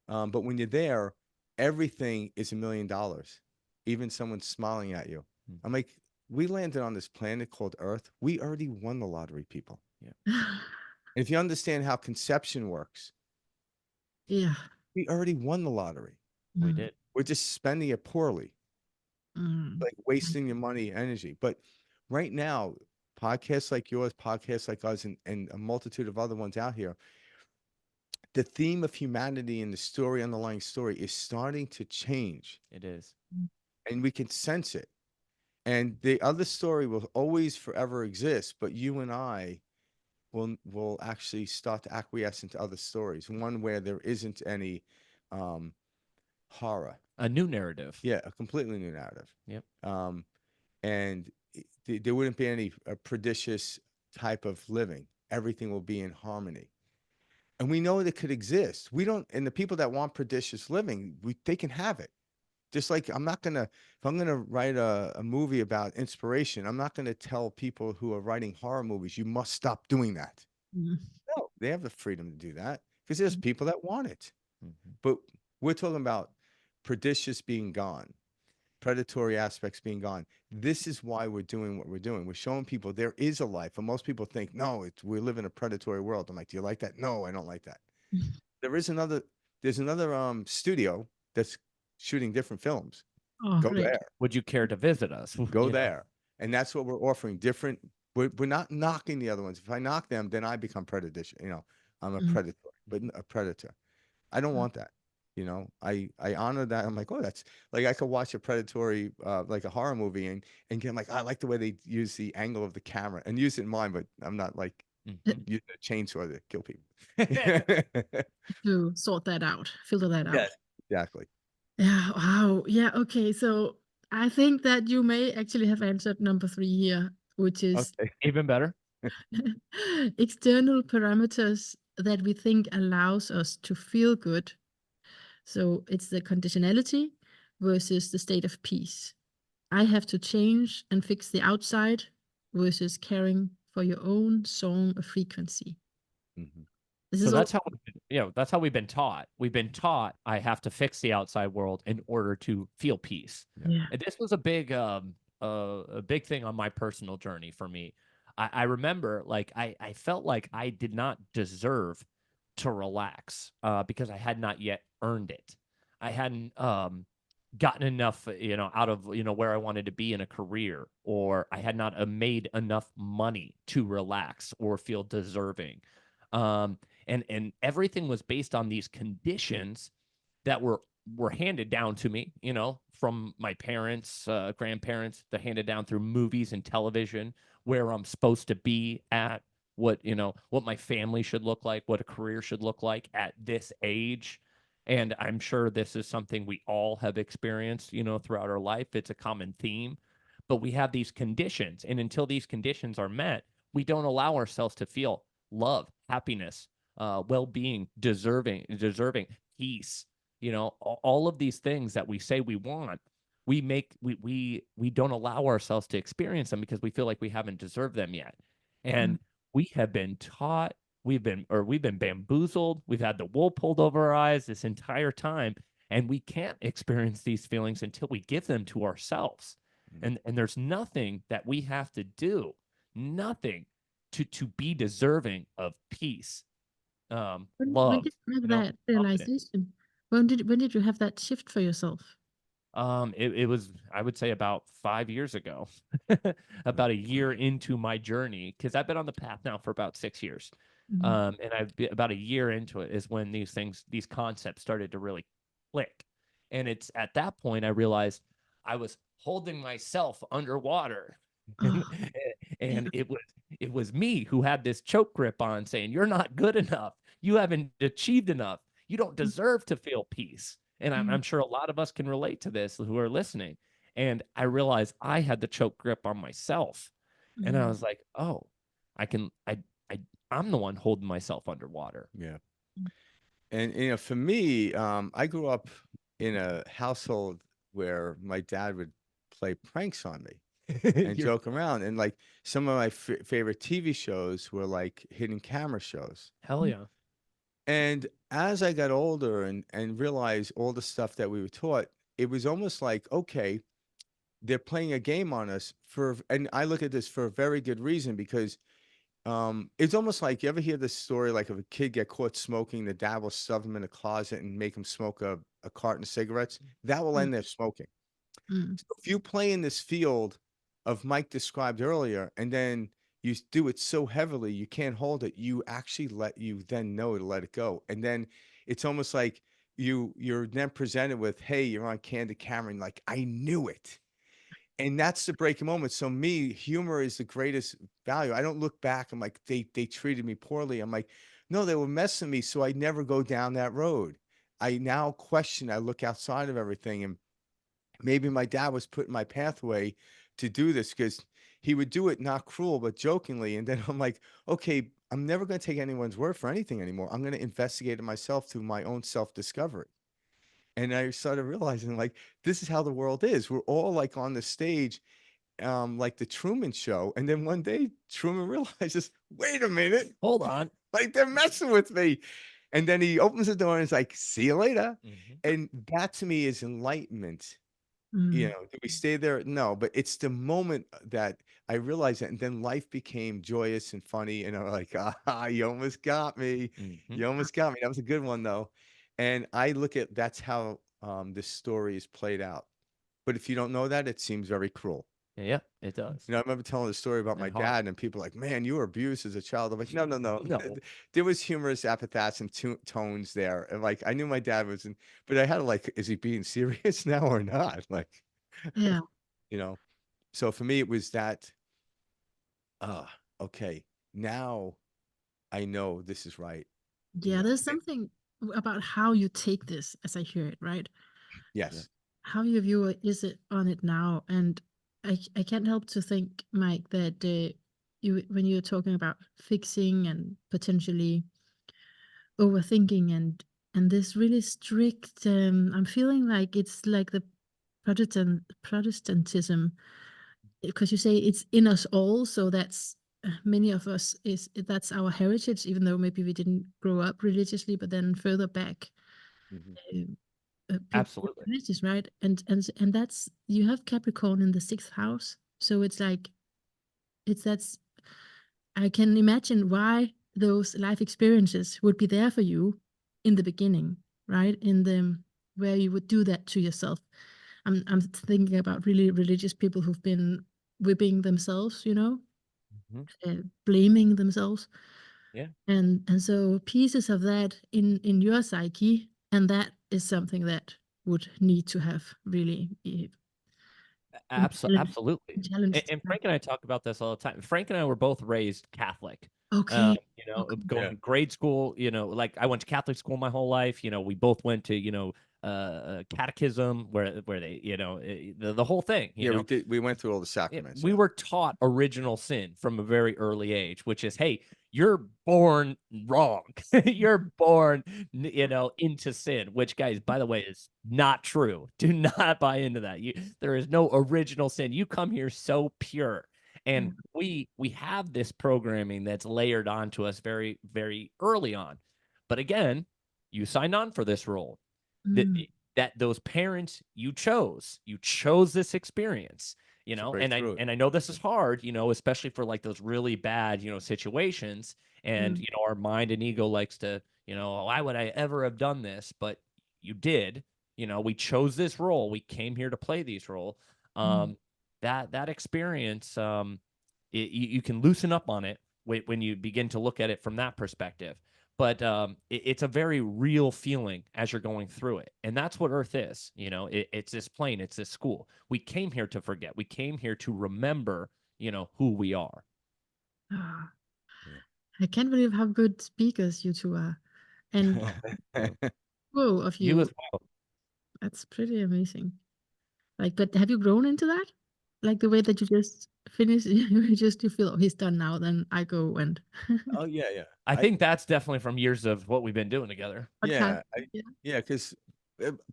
C: but when you're there, everything is $1 million. Even someone smiling at you. I'm like, we landed on this planet called Earth. We already won the lottery, people.
B: Yeah.
C: And if you understand how conception works,
A: Yeah.
C: we already won the lottery.
B: We did.
C: We're just spending it poorly, like wasting your money, energy. But right now, podcasts like yours, podcasts like us, and a multitude of other ones out here, the theme of humanity and the story, underlying story, is starting to change.
B: It is.
C: And we can sense it. And the other story will always forever exist, but you and I will actually start to acquiesce into other stories. One where there isn't any horror.
B: A new narrative.
C: Yeah, a completely new narrative.
B: Yep.
C: And there wouldn't be any prodigious type of living. Everything will be in harmony. And we know it could exist. We don't, and the people that want prodigious living, they can have it. Just like if I'm gonna write a movie about inspiration, I'm not gonna tell people who are writing horror movies, you must stop doing that. No, they have the freedom to do that because there's people that want it. But we're talking about prodigious being gone, predatory aspects being gone. This is why we're doing what we're doing. We're showing people there is a life. And most people think, no, we live in a predatory world. I'm like, do you like that? No, I don't like that. There's another studio that's shooting different films. Go there.
B: Would you care to visit us?
C: Go there. And that's what we're offering. Different. We're not knocking the other ones. If I knock them, then I become prejudicial. I'm a predator, but a predator. I don't want that. I honor that. I'm like, oh, that's like I could watch a predatory, like a horror movie and get like, I like the way they use the angle of the camera and use it in mine, but I'm not like using a chainsaw to kill people.
A: To sort that out, filter that out.
C: Yes, exactly.
A: Yeah. Wow. Yeah. Okay. So I think that you may actually have answered number 3 here, which is
B: even better.
A: external parameters that we think allows us to feel good. So it's the conditionality versus the state of peace. I have to change and fix the outside versus caring for your own song of frequency.
B: So that's how we've been taught. We've been taught I have to fix the outside world in order to feel peace.
A: Yeah.
B: And this was a big thing on my personal journey for me. I remember like I felt like I did not deserve to relax because I had not yet earned it. I hadn't gotten enough, out of, where I wanted to be in a career, or I had not made enough money to relax or feel deserving. And everything was based on these conditions that were handed down to me, from my parents, grandparents. They're handed down through movies and television, where I'm supposed to be at, what my family should look like, what a career should look like at this age. And I'm sure this is something we all have experienced, throughout our life. It's a common theme, but we have these conditions, and until these conditions are met, we don't allow ourselves to feel love, happiness, well-being, deserving peace, all of these things that we say we want. We don't allow ourselves to experience them because we feel like we haven't deserved them yet. And we have been taught, we've been bamboozled, we've had the wool pulled over our eyes this entire time, and we can't experience these feelings until we give them to ourselves. And there's nothing that we have to do, nothing to be deserving of peace.
A: When
B: love,
A: did you have
B: you know,
A: that
B: confidence.
A: realization? When did you have that shift for yourself?
B: It was, I would say, about 5 years ago, about a year into my journey, because I've been on the path now for about 6 years.
A: Mhm.
B: And I've been about a year into it is when these concepts started to really click. And it's at that point I realized I was holding myself underwater. And,
A: Oh, yeah.
B: and it was me who had this choke grip on saying, "You're not good enough. You haven't achieved enough. You don't deserve to feel peace." And
A: Mm,
B: I'm sure a lot of us can relate to this who are listening. And I realized I had the choke grip on myself. And I
A: mm,
B: was like, oh, I can, I, I'm the one holding myself underwater.
C: Yeah.
A: mm.
C: And for me, I grew up in a household where my dad would play pranks on me and
B: You're
C: joke around. And like some of my favorite TV shows were like hidden camera shows.
B: hell yeah.
C: And as I got older and realized all the stuff that we were taught, it was almost like, okay, they're playing a game on us and I look at this for a very good reason because it's almost like you ever hear this story like if a kid get caught smoking, the dad will shove him in a closet and make him smoke a carton of cigarettes. That will
A: Mm,
C: end their smoking.
A: mm,
C: So if you play in this field of Mike described earlier, and then you do it so heavily you can't hold it, you actually you then know to let it go. And then it's almost like you're then presented with, hey, you're on candid camera, and like, I knew it. And that's the breaking moment. So me, humor is the greatest value. I don't look back. I'm like, they treated me poorly. I'm like, no, they were messing me. So I never go down that road. I now question, I look outside of everything. And maybe my dad was put in my pathway to do this because he would do it not cruel, but jokingly. And then I'm like, okay, I'm never going to take anyone's word for anything anymore. I'm going to investigate it myself through my own self-discovery. And I started realizing like, this is how the world is. We're all like on the stage like the Truman Show. And then one day Truman realizes, wait a minute,
B: Hold on.
C: like they're messing with me. And then he opens the door and is like, see you later.
B: Mhm.
C: And that to me is enlightenment.
A: mm.
C: Do we stay there? No, but it's the moment that I realized that. And then life became joyous and funny. And I'm like, you almost got me.
B: Mhm.
C: You almost got me. That was a good one though. And I look at that's how this story is played out. But if you don't know that, it seems very cruel.
B: Yeah, it does.
C: I remember telling the story about my
B: And hard.
C: dad, and people are like, "Man, you were abused as a child." I'm like, "No, no, no."
B: No.
C: There was humorous epithets and tones there, and like I knew my dad was in, but I had to like, is he being serious now or not? Like,
A: Yeah.
C: you know. So for me, it was that. Okay, now I know this is right.
A: Yeah, there's something about how you take this, as I hear it, right?
B: Yeah.
C: Yes.
A: How you view it, is it on it now? And I can't help to think, Mike, that you when you're talking about fixing and potentially overthinking and this really strict, I'm feeling like it's like the Protestantism, because you say it's in us all, so that's many of us is that's our heritage, even though maybe we didn't grow up religiously, but then further back
C: Mhm.
A: people were
B: Absolutely.
A: religious, right? And that's, you have Capricorn in the sixth house, so it's like it's that's I can imagine why those life experiences would be there for you in the beginning, right? In the where you would do that to yourself. I'm thinking about really religious people who've been whipping themselves,
B: Mhm.
A: blaming themselves,
B: Yeah.
A: and so pieces of that in your psyche, and that is something that would need to have really been
B: Absolutely.
A: challenged.
B: And Frank and I talk about this all the time. Frank and I were both raised Catholic.
A: Okay.
C: Yeah.
B: Going grade school, like I went to Catholic school my whole life. We both went to, catechism where they, the whole thing,
C: Yeah, we did. We went through all the sacraments.
B: we
C: Yeah.
B: were taught original sin from a very early age, which is, hey, you're born wrong. You're born, into sin, which, guys, by the way, is not true. Do not buy into that. There is no original sin. You come here so pure. And we have this programming that's layered onto us very, very early on. But again, you signed on for this role. That
A: Mm,
B: that those parents you chose this experience. you
C: To
B: know,
C: break through it.
B: and I know this is hard, you know, especially for like those really bad, you know, situations. And,
A: Mm.
B: you know, our mind and ego likes to, you know, why would I ever have done this? But you did, you know, we chose this role. We came here to play this role.
A: Mm.
B: That experience, you can loosen up on it when you begin to look at it from that perspective. But it's a very real feeling as you're going through it, and that's what Earth is. You know, it's this plane, it's this school. We came here to forget. We came here to remember, you know, who we are.
A: Ah,
C: Yeah.
A: I can't believe how good speakers you two are. And whoa, of
B: You
A: you.
B: as well.
A: That's pretty amazing. Like, but have you grown into that? Like the way that you just finish, you feel, oh, he's done now, then I go and
C: Oh yeah, yeah.
B: I think that's definitely from years of what we've been doing together.
A: podcast.
C: Yeah,
A: Yeah.
C: yeah, because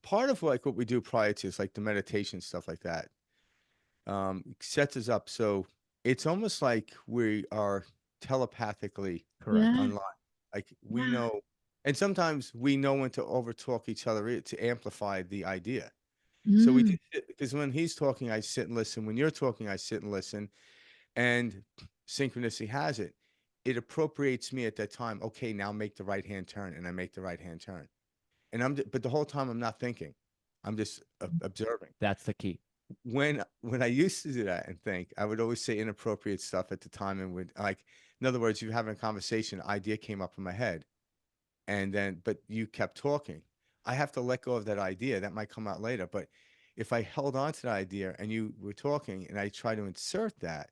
C: part of like what we do prior to is like the meditation stuff like that. Sets us up so it's almost like we are telepathically
B: Correct.
A: Yeah.
C: online. Like we
A: Yeah.
C: know, and sometimes we know when to overtalk each other to amplify the idea. So we
A: Mm.
C: just because when he's talking, I sit and listen. When you're talking, I sit and listen. And synchronicity has it. It appropriates me at that time. Okay, now make the right hand turn, and I make the right hand turn. And but the whole time I'm not thinking. I'm just observing.
B: That's the key.
C: When I used to do that and think, I would always say inappropriate stuff at the time and would like, in other words, you're having a conversation, idea came up in my head, and then but you kept talking. I have to let go of that idea. That might come out later, but if I held on to the idea and you were talking and I try to insert that,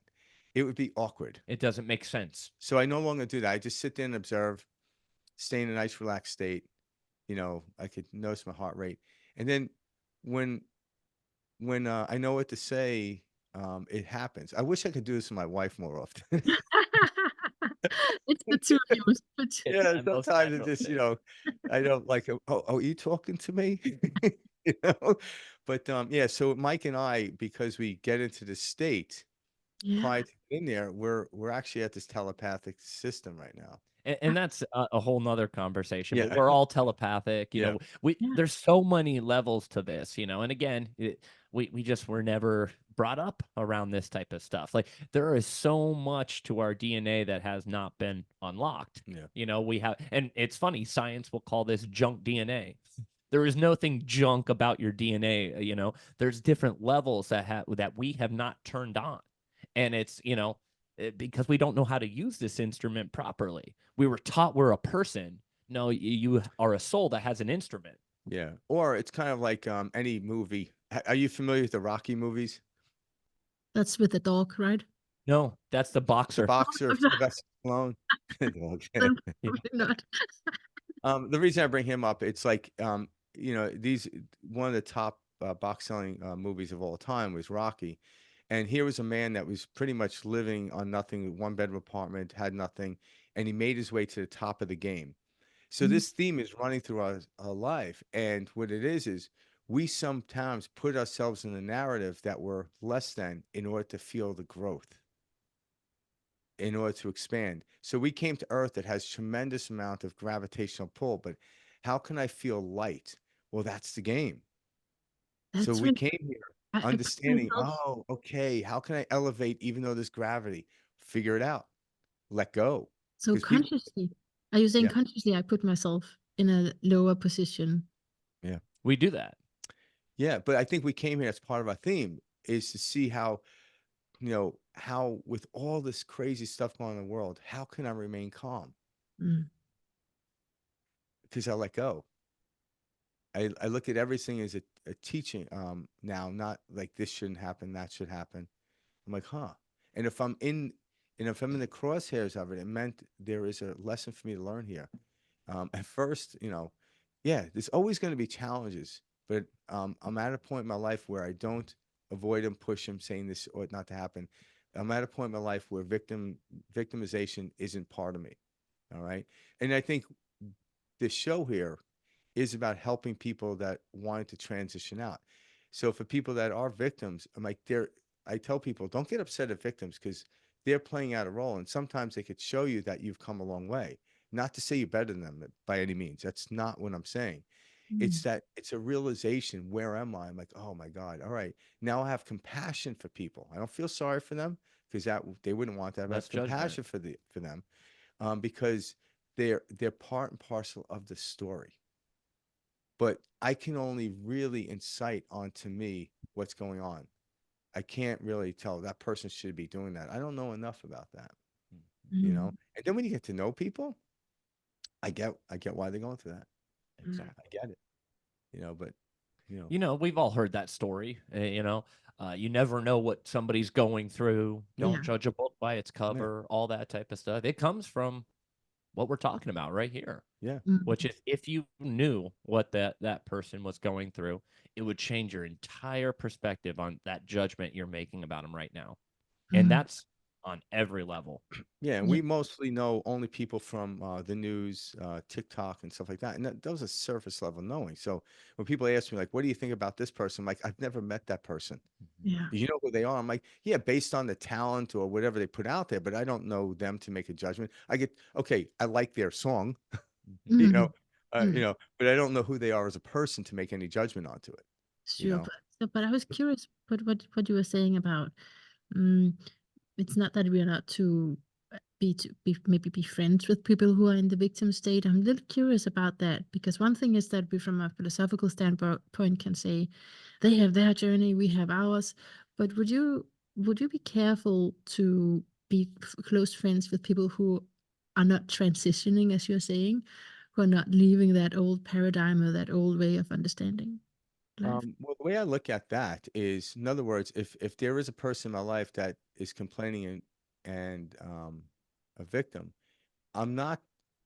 C: it would be awkward.
B: It doesn't make sense.
C: So I no longer do that. I just sit there and observe, stay in a nice relaxed state. You know, I could notice my heart rate, and then when I know what to say, it happens. I wish I could do this with my wife more often.
A: It's the two of you. But
B: It's
C: Yeah,
B: my most
C: sometimes it
B: natural
C: just,
B: state.
C: I don't like, are you talking to me? You know? But yeah, so Mike and I, because we get into the state
A: yeah.
C: prior to in there, we're actually at this telepathic system right now.
B: And that's a whole nother conversation, but
C: Yeah.
B: we're all telepathic, you
C: Yeah.
B: know,
A: Yeah.
B: there's so many levels to this, you know, and again, we just were never brought up around this type of stuff. Like there is so much to our DNA that has not been unlocked.
C: Yeah.
B: You know, we have, and it's funny, science will call this junk DNA. There is nothing junk about your DNA, you know, there's different levels that we have not turned on. And it's, you know, because we don't know how to use this instrument properly. We were taught we're a person. No, you are a soul that has an instrument.
C: Yeah. Or it's kind of like any movie. Are you familiar with the Rocky movies?
A: That's with the dog, right?
B: No, that's the
C: The
B: boxer.
C: boxer, Sylvester Stallone. Okay.
B: Yeah.
A: Probably not.
C: The reason I bring him up, it's like, these one of the top box selling movies of all time was Rocky. And here was a man that was pretty much living on nothing, one bedroom apartment, had nothing, and he made his way to the top of the game. So
A: Mm.
C: this theme is running through our life. And what it is we sometimes put ourselves in a narrative that we're less than in order to feel the growth, in order to expand. So we came to Earth that has tremendous amount of gravitational pull, but how can I feel light? Well, that's the game. So
A: That's
C: we
A: when
C: came here
A: I put
C: understanding,
A: myself.
C: oh, okay, how can I elevate even though there's gravity? Figure it out. Let go.
A: So
C: Because people,
A: consciously, are you saying
C: yeah,
A: consciously I put myself in a lower position?
C: yeah,
B: We do that.
C: yeah. But I think we came here as part of our theme is to see how, how with all this crazy stuff going on in the world, how can I remain calm?
A: Mm.
C: Because I let go. I look at everything as a teaching now, not like this shouldn't happen, that should happen. I'm like, huh. And if I'm in the crosshairs of it, it meant there is a lesson for me to learn here. At first, yeah, there's always going to be challenges, but I'm at a point in my life where I don't avoid them, push them, saying this ought not to happen. I'm at a point in my life where victimization isn't part of me. All right. And I think this show here is about helping people that wanted to transition out. So for people that are victims, I tell people, don't get upset at victims because they're playing out a role. And sometimes they could show you that you've come a long way. Not to say you're better than them by any means. That's not what I'm saying. It's that it's a realization. Where am I? I'm like, oh my God. All right. Now I have compassion for people. I don't feel sorry for them because that they wouldn't want that. But I
B: Less
C: have
B: judgment.
C: compassion for them because they're part and parcel of the story. But I can only really incite onto me what's going on. I can't really tell that person should be doing that. I don't know enough about that, you know.
A: Mm.
C: And then when you get to know people, I get why they're going through that.
A: Mm.
C: I get it, you know. But you know,
B: You know, we've all heard that story. You never know what somebody's going through.
C: yeah,
B: Don't
A: Yeah.
B: judge a book by its
C: yeah,
B: cover, all that type of stuff. It comes from what we're talking about right here,
C: yeah.
B: which
A: Mm.
B: is if you knew what that person was going through, it would change your entire perspective on that judgment you're making about them right now. And
A: Mm.
B: that's on every level.
C: Yeah, and
A: Yeah.
C: we mostly know only people from the news, TikTok, and stuff like that. And those are surface level knowing. So when people ask me, like, what do you think about this person? I'm like, I've never met that person.
A: Yeah.
C: Do you know who they are? I'm like, yeah, based on the talent or whatever they put out there, but I don't know them to make a judgment. I get, okay, I like their song, you know,
A: Mm. Mm.
C: but I don't know who they are as a person to make any judgment onto it, you
A: Sure,
C: know?
A: but I was curious, but what you were saying about, um, it's not that we are not to maybe be friends with people who are in the victim state. I'm a little curious about that because one thing is that we, from a philosophical standpoint, can say they have their journey, we have ours. But would you be careful to be close friends with people who are not transitioning, as you're saying, who are not leaving that old paradigm or that old way of understanding life?
C: Well, the way I look at that is, in other words, if there is a person in my life that is complaining and a victim, I'm not.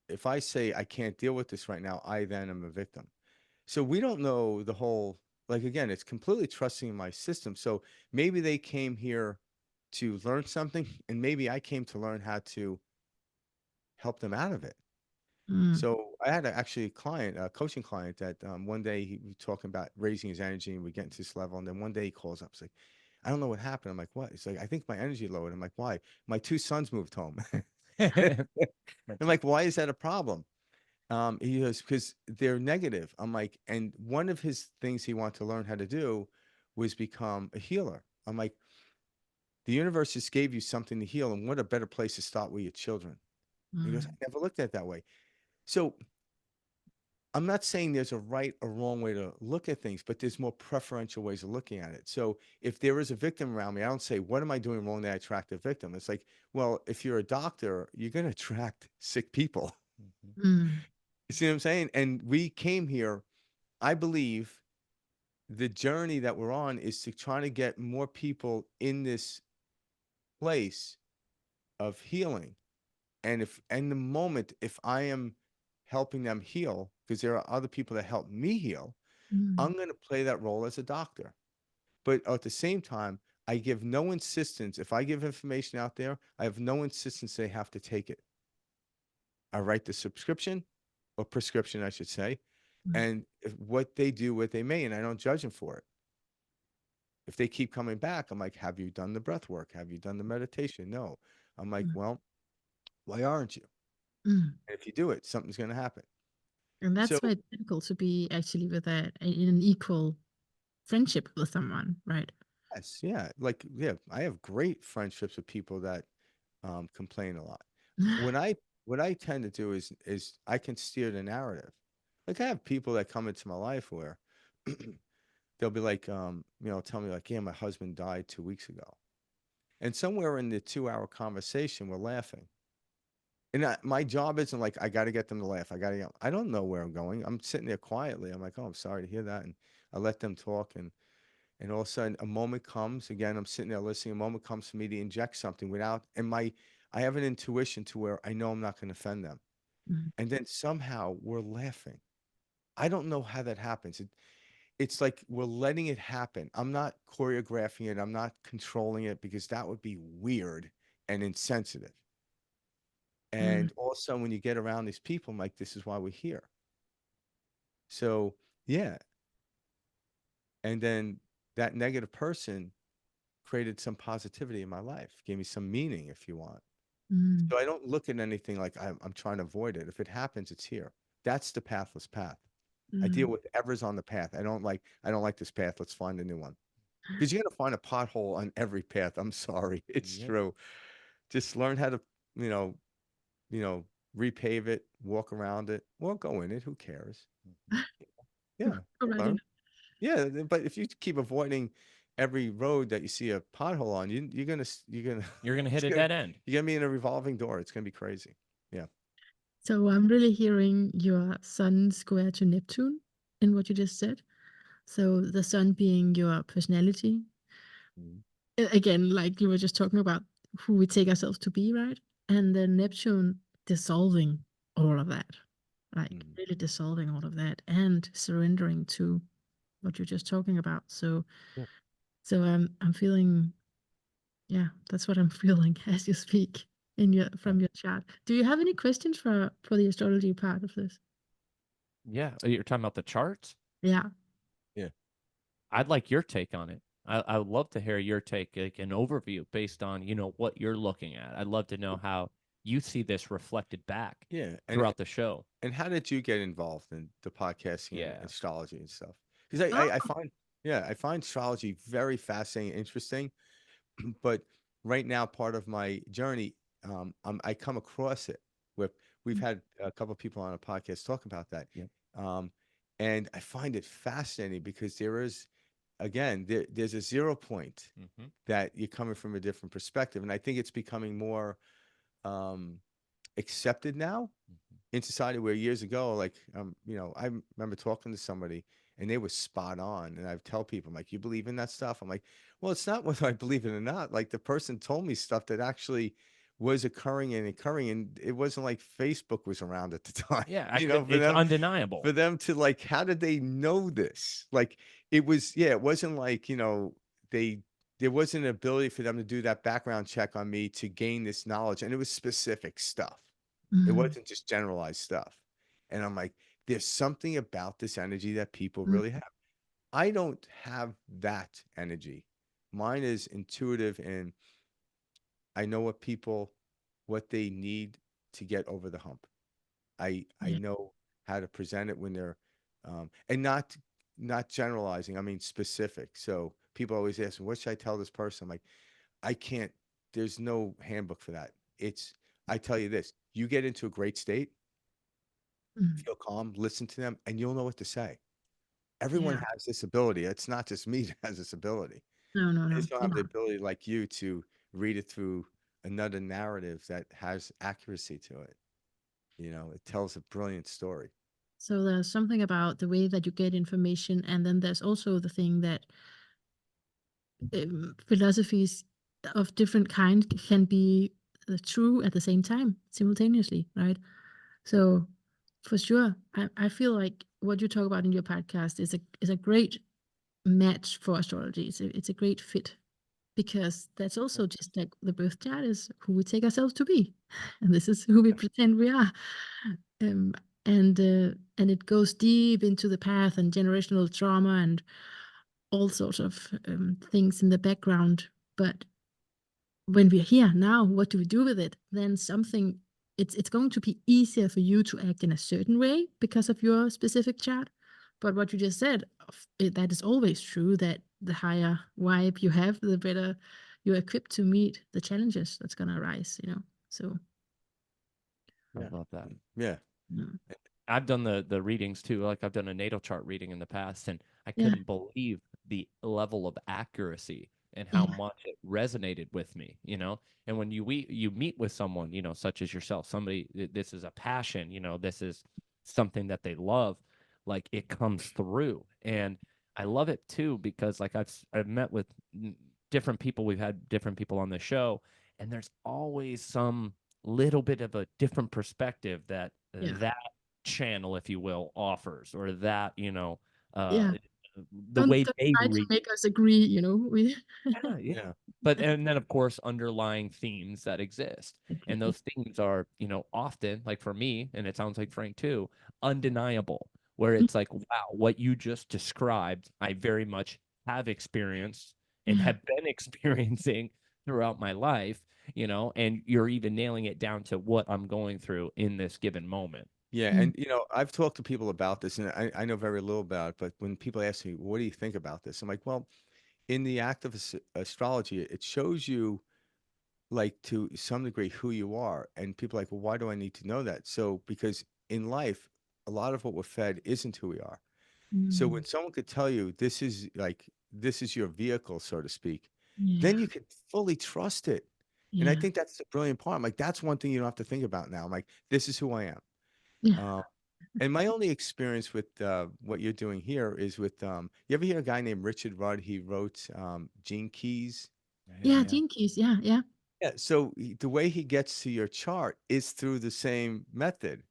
C: If I say I can't deal with this right now, I then am a victim. So we don't know the whole. Like again, it's completely trusting in my system. So maybe they came here to learn something, and maybe I came to learn how to help them out of it.
A: Mm.
C: So I had actually a client, a coaching client, that one day he was talking about raising his energy and we getting to this level. And then one day he calls up, he's like, I don't know what happened. I'm like, what? He's like, I think my energy lowered. I'm like, why? My two sons moved home. I'm like, why is that a problem? He goes, because they're negative. I'm like, and one of his things he wanted to learn how to do was become a healer. I'm like, the universe just gave you something to heal. And what a better place to start with your children. He goes, I
A: Mm.
C: never looked at it that way. So I'm not saying there's a right or wrong way to look at things, but there's more preferential ways of looking at it. So if there is a victim around me, I don't say, what am I doing wrong that I attract a victim? It's like, well, if you're a doctor, you're going to attract sick people.
A: Mm.
C: You see what I'm saying? And we came here, I believe the journey that we're on is to try to get more people in this place of healing. And if in the moment, if I am helping them heal, because there are other people that help me heal,
A: Mm.
C: I'm going to play that role as a doctor. But at the same time, I give no insistence. If I give information out there, I have no insistence they have to take it. I write the subscription or prescription, I should say.
A: Mm.
C: And if what they do, what they may, and I don't judge them for it. If they keep coming back, I'm like, have you done the breath work? Have you done the meditation? No. I'm like,
A: Mm.
C: well, why aren't you?
A: Mm.
C: And if you do it, something's going to happen.
A: And
C: So
A: that's why it's difficult to be actually with in an equal friendship with someone, right?
C: yes, yeah, like yeah, I have great friendships with people that complain a lot. When I what I tend to do is I can steer the narrative. Like I have people that come into my life where they'll be like, tell me like, yeah, my husband died 2 weeks ago, and somewhere in the 2 hour conversation, we're laughing. And my job isn't like I got to get them to laugh. I don't know where I'm going. I'm sitting there quietly. I'm like, oh, I'm sorry to hear that, and I let them talk, and all of a sudden a moment comes. Again, I'm sitting there listening. A moment comes for me to inject something without, and I have an intuition to where I know I'm not going to offend them,
A: Mm.
C: and then somehow we're laughing. I don't know how that happens. It's like we're letting it happen. I'm not choreographing it. I'm not controlling it because that would be weird and insensitive.
A: Mm.
C: And also, when you get around these people, I'm like, this is why we're here. So, yeah. And then that negative person created some positivity in my life, gave me some meaning, if you want.
A: Mm.
C: So I don't look at anything like I'm trying to avoid it. If it happens, it's here. That's the pathless path. I deal
A: Mm.
C: with whatever's on the path. I don't like this path. Let's find a new one. Because you're gonna find a pothole on every path. I'm sorry. It's
B: Yep.
C: true. Just learn how to, you know, you know, repave it, walk around it, or go in it. Who cares? Yeah,
A: Go
C: you'll
A: right
C: learn.
A: in.
C: Yeah, but if you keep avoiding every road that you see a pothole on, you're gonna
B: You're gonna hit
C: it's
B: a
C: gonna
B: dead end.
C: you're gonna be in a revolving door. It's gonna be crazy. Yeah.
A: So I'm really hearing your sun square to Neptune in what you just said. So the sun being your personality.
C: Mhm.
A: Again, like you were just talking about who we take ourselves to be, right? And then Neptune dissolving all of that, like
C: Mhm.
A: really dissolving all of that and surrendering to what you're just talking about. So,
B: Yeah.
A: so I'm feeling, yeah, that's what I'm feeling as you speak in your
C: Yeah.
A: from your chart. Do you have any questions for the astrology part of this?
B: Yeah. You're talking about the charts?
A: Yeah.
C: Yeah.
B: I'd like your take on it. I would love to hear your take, like an overview based on, what you're looking at. I'd love to know how you see this reflected back
C: Yeah.
B: throughout the show.
C: And how did you get involved in the podcasting and
B: Yeah.
C: astrology and stuff? Because
A: Oh,
C: I find astrology very fascinating, and interesting. But right now, part of my journey, I come across it with we've had a couple of people on a podcast talk about that,
B: Yep.
C: um, and I find it fascinating because there's a 0 point
B: Mm-hmm.
C: that you're coming from a different perspective, and I think it's becoming more um, accepted now
B: Mm-hmm.
C: in society, where years ago, like, I remember talking to somebody and they were spot on. And I tell people, I'm like, you believe in that stuff? I'm like, well, it's not whether I believe it or not. Like, the person told me stuff that actually was occurring. And it wasn't like Facebook was around at the time,
B: Yeah,
C: for
B: it's
C: them,
B: undeniable.
C: to like, how did they know this? Like, it wasn't like, they, there wasn't an ability for them to do that background check on me to gain this knowledge. And it was specific stuff. It
A: mm,
C: wasn't just generalized stuff. And I'm like, there's something about this energy that people
A: mm,
C: really have. I don't have that energy. Mine is intuitive, and I know what they need to get over the hump. I
A: yeah,
C: know how to present it when they're and not generalizing. I mean specific. So people always ask me, what should I tell this person? I'm like, I can't, there's no handbook for that. I tell you this, you get into a great state,
A: mm,
C: feel calm, listen to them, and you'll know what to say. Everyone
A: yeah.
C: has this ability. It's not just me that has this ability.
A: No, no,
C: I
A: no.
C: just don't have the
A: Yeah.
C: ability like you to read it through another narrative that has accuracy to it. It tells a brilliant story.
A: So there's something about the way that you get information, and then there's also the thing that philosophies of different kind can be true at the same time, simultaneously, right? So for sure, I feel like what you talk about in your podcast is a great match for astrology. It's a great fit because that's also just like the birth chart is who we take ourselves to be, and this is who we pretend we are. Um, and it goes deep into the path and generational trauma and all sorts of things in the background. But when we're here now, what do we do with it? Then something it's going to be easier for you to act in a certain way because of your specific chart. But what you just said, that is always true. That the higher vibe you have, the better you're equipped to meet the challenges that's going to arise. So
B: I
C: Yeah.
B: love that.
C: Yeah.
A: mm,
B: I've done the readings too. Like I've done a natal chart reading in the past, and I
A: yeah,
B: couldn't believe the level of accuracy and how
A: yeah,
B: much it resonated with me. And when you meet with someone, such as yourself, somebody this is a passion, this is something that they love, like it comes through. And I love it too because like I've met with different people. We've had different people on the show, and there's always some little bit of a different perspective that
A: yeah,
B: channel, if you will, offers, or that, uh,
A: yeah.
B: the way
A: Don't
B: they
A: try to
B: read.
A: make us agree. We
B: Yeah, yeah.
C: Yeah.
B: But and then of course underlying themes that exist. And
A: exactly.
B: those themes are, often, like for me, and it sounds like Frank too, undeniable, where
A: Mm,
B: it's like, wow, what you just described, I very much have experienced and
A: yeah,
B: have been experiencing throughout my life, and you're even nailing it down to what I'm going through in this given moment.
C: Yeah,
A: Mm,
C: and I've talked to people about this, and I know very little about it. But when people ask me, "What do you think about this?" I'm like, "Well, in the act of astrology, it shows you, like, to some degree, who you are." And people are like, "Well, why do I need to know that?" So, because in life, a lot of what we're fed isn't who we are. So when
A: mm,
C: someone could tell you this is your vehicle, so to speak, then
A: yeah,
C: you can fully trust it. And I
A: yeah,
C: think that's the brilliant part. I'm like, that's one thing you don't have to think about now. I'm like, this is who I am.
A: yeah.
C: Uh, and my only experience with what you're doing here is with you ever hear a guy named Richard Rudd? He wrote Gene Keys.
A: Yeah,
B: Yeah.
A: gene keys. Yeah, yeah.
C: Yeah, so the way he gets to your chart is through the same method.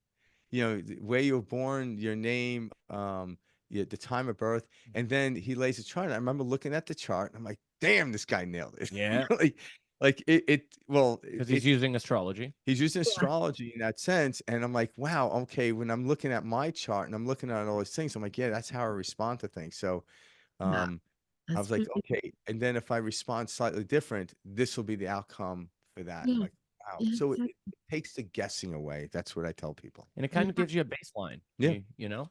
C: Where you were born, your name, the time of birth, and then he lays a chart. And I remember looking at the chart, and I'm like, "Damn, this guy nailed it!"
B: Yeah.
C: Like it. Well,
B: Because he's using astrology.
C: he's using
A: Yeah.
C: astrology in that sense, and I'm like, "Wow, okay." When I'm looking at my chart and I'm looking at all these things, I'm like, "Yeah, that's how I respond to things." So,
A: No,
C: um, I
A: that's
C: was like,
A: really,
C: "Okay," and then if I respond slightly different, this will be the outcome for that. I'm
A: yeah,
C: like, "Wow!"
A: yeah,
C: So it
A: exactly.
C: takes the guessing away. That's what I tell people.
B: And it kind of
A: Yeah.
B: gives you a baseline.
C: Yeah,
B: You know?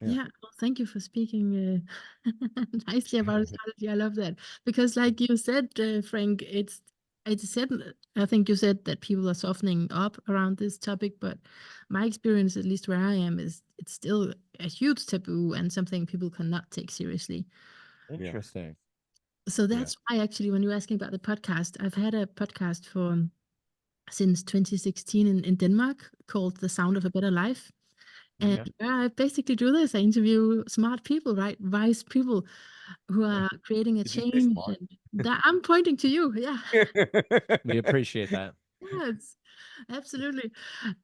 C: yeah.
A: Yeah, well, thank you for speaking nicely about astrology. I love that because, like you said, Frank, it's said. I think you said that people are softening up around this topic, but my experience, at least where I am, is it's still a huge taboo and something people cannot take seriously.
C: Yeah.
B: Interesting.
A: So
C: Yeah.
A: that's why, actually, when you're asking about the podcast, I've had a podcast for since 2016 in Denmark called "The Sound of a Better Life." And
B: Okay.
A: where I basically do this, I interview smart people, right? Wise people who are creating a
C: Did you say
A: change.
C: smart?
A: And that I'm pointing to you. Yeah.
B: We appreciate that.
A: Yes, absolutely.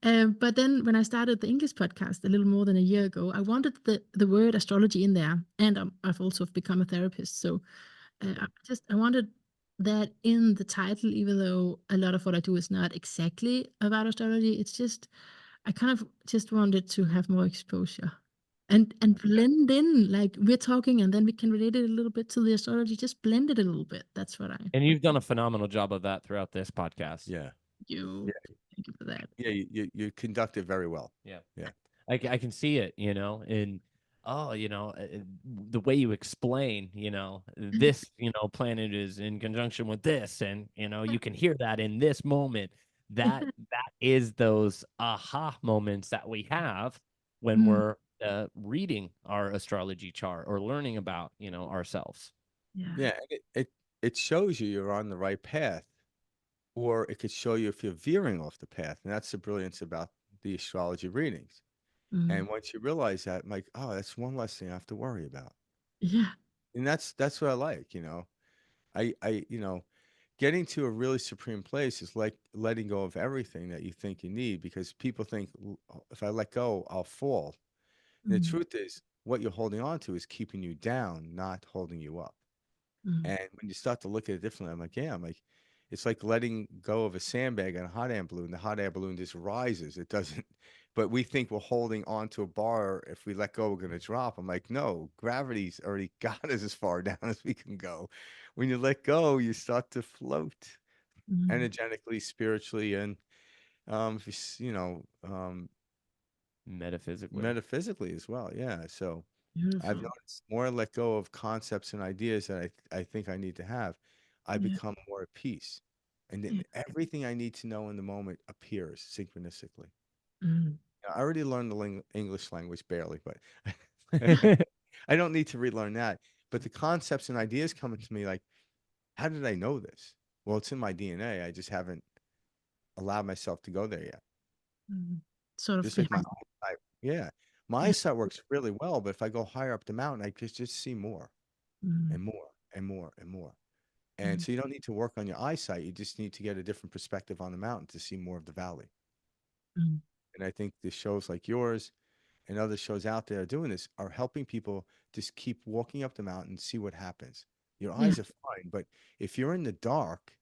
A: But then when I started the English podcast a little more than a year ago, I wanted the word astrology in there. And I've also become a therapist. So I wanted that in the title, even though a lot of what I do is not exactly about astrology. It's just I kind of just wanted to have more exposure and blend in, like we're talking, and then we can relate it a little bit to the astrology. Just blend it a little bit. That's what I
B: And you've done a phenomenal job of that throughout this podcast.
C: Yeah.
A: you.
C: Yeah.
A: Thank you for that.
C: Yeah. You conduct it very well.
B: Yeah.
C: Yeah.
B: I can see it, and the way you explain, this, planet is in conjunction with this, and you can hear that in this moment. That is those aha moments that we have when
A: Mm,
B: we're reading our astrology chart or learning about, ourselves.
A: yeah.
C: Yeah. And it shows you're on the right path, or it could show you if you're veering off the path. And that's the brilliance about the astrology readings.
A: Mm,
C: And once you realize that, I'm like, oh, that's one less thing I have to worry about.
A: yeah.
C: And that's what I like. I getting to a really supreme place is like letting go of everything that you think you need, because people think, if I let go, I'll fall. And the
A: Mm,
C: truth is, what you're holding on to is keeping you down, not holding you up.
A: mm,
C: And when you start to look at it differently, I'm like, it's like letting go of a sandbag on a hot air balloon. The hot air balloon just rises. It doesn't, but we think we're holding on to a bar. If we let go, we're going to drop. I'm like, no, gravity's already got us as far down as we can go. When you let go, you start to float
A: mm.
C: energetically, spiritually, and, if
B: Metaphysically.
C: metaphysically as well. Yeah. So I've
A: Beautiful.
C: noticed more I let go of concepts and ideas that I think I need to have, I
A: Yeah.
C: become more at peace. And
A: Yeah.
C: then everything I need to know in the moment appears synchronistically.
A: Mm.
C: I already learned the English language barely, but I don't need to relearn that. But the concepts and ideas coming to me like, how did I know this? Well, it's in my DNA. I just haven't allowed myself to go there yet.
A: Mm. Sort of
C: Just like my
A: behind.
C: eyesight. Yeah. My
A: Yeah.
C: eyesight works really well, but if I go higher up the mountain, I just see more
A: Mm,
C: and more and more and more. And
A: mm,
C: so you don't need to work on your eyesight. You just need to get a different perspective on the mountain to see more of the valley.
A: mm.
C: And I think the shows like yours and other shows out there doing this are helping people just keep walking up the mountain and see what happens. Your
A: Yeah.
C: eyes are fine, but if you're in the dark,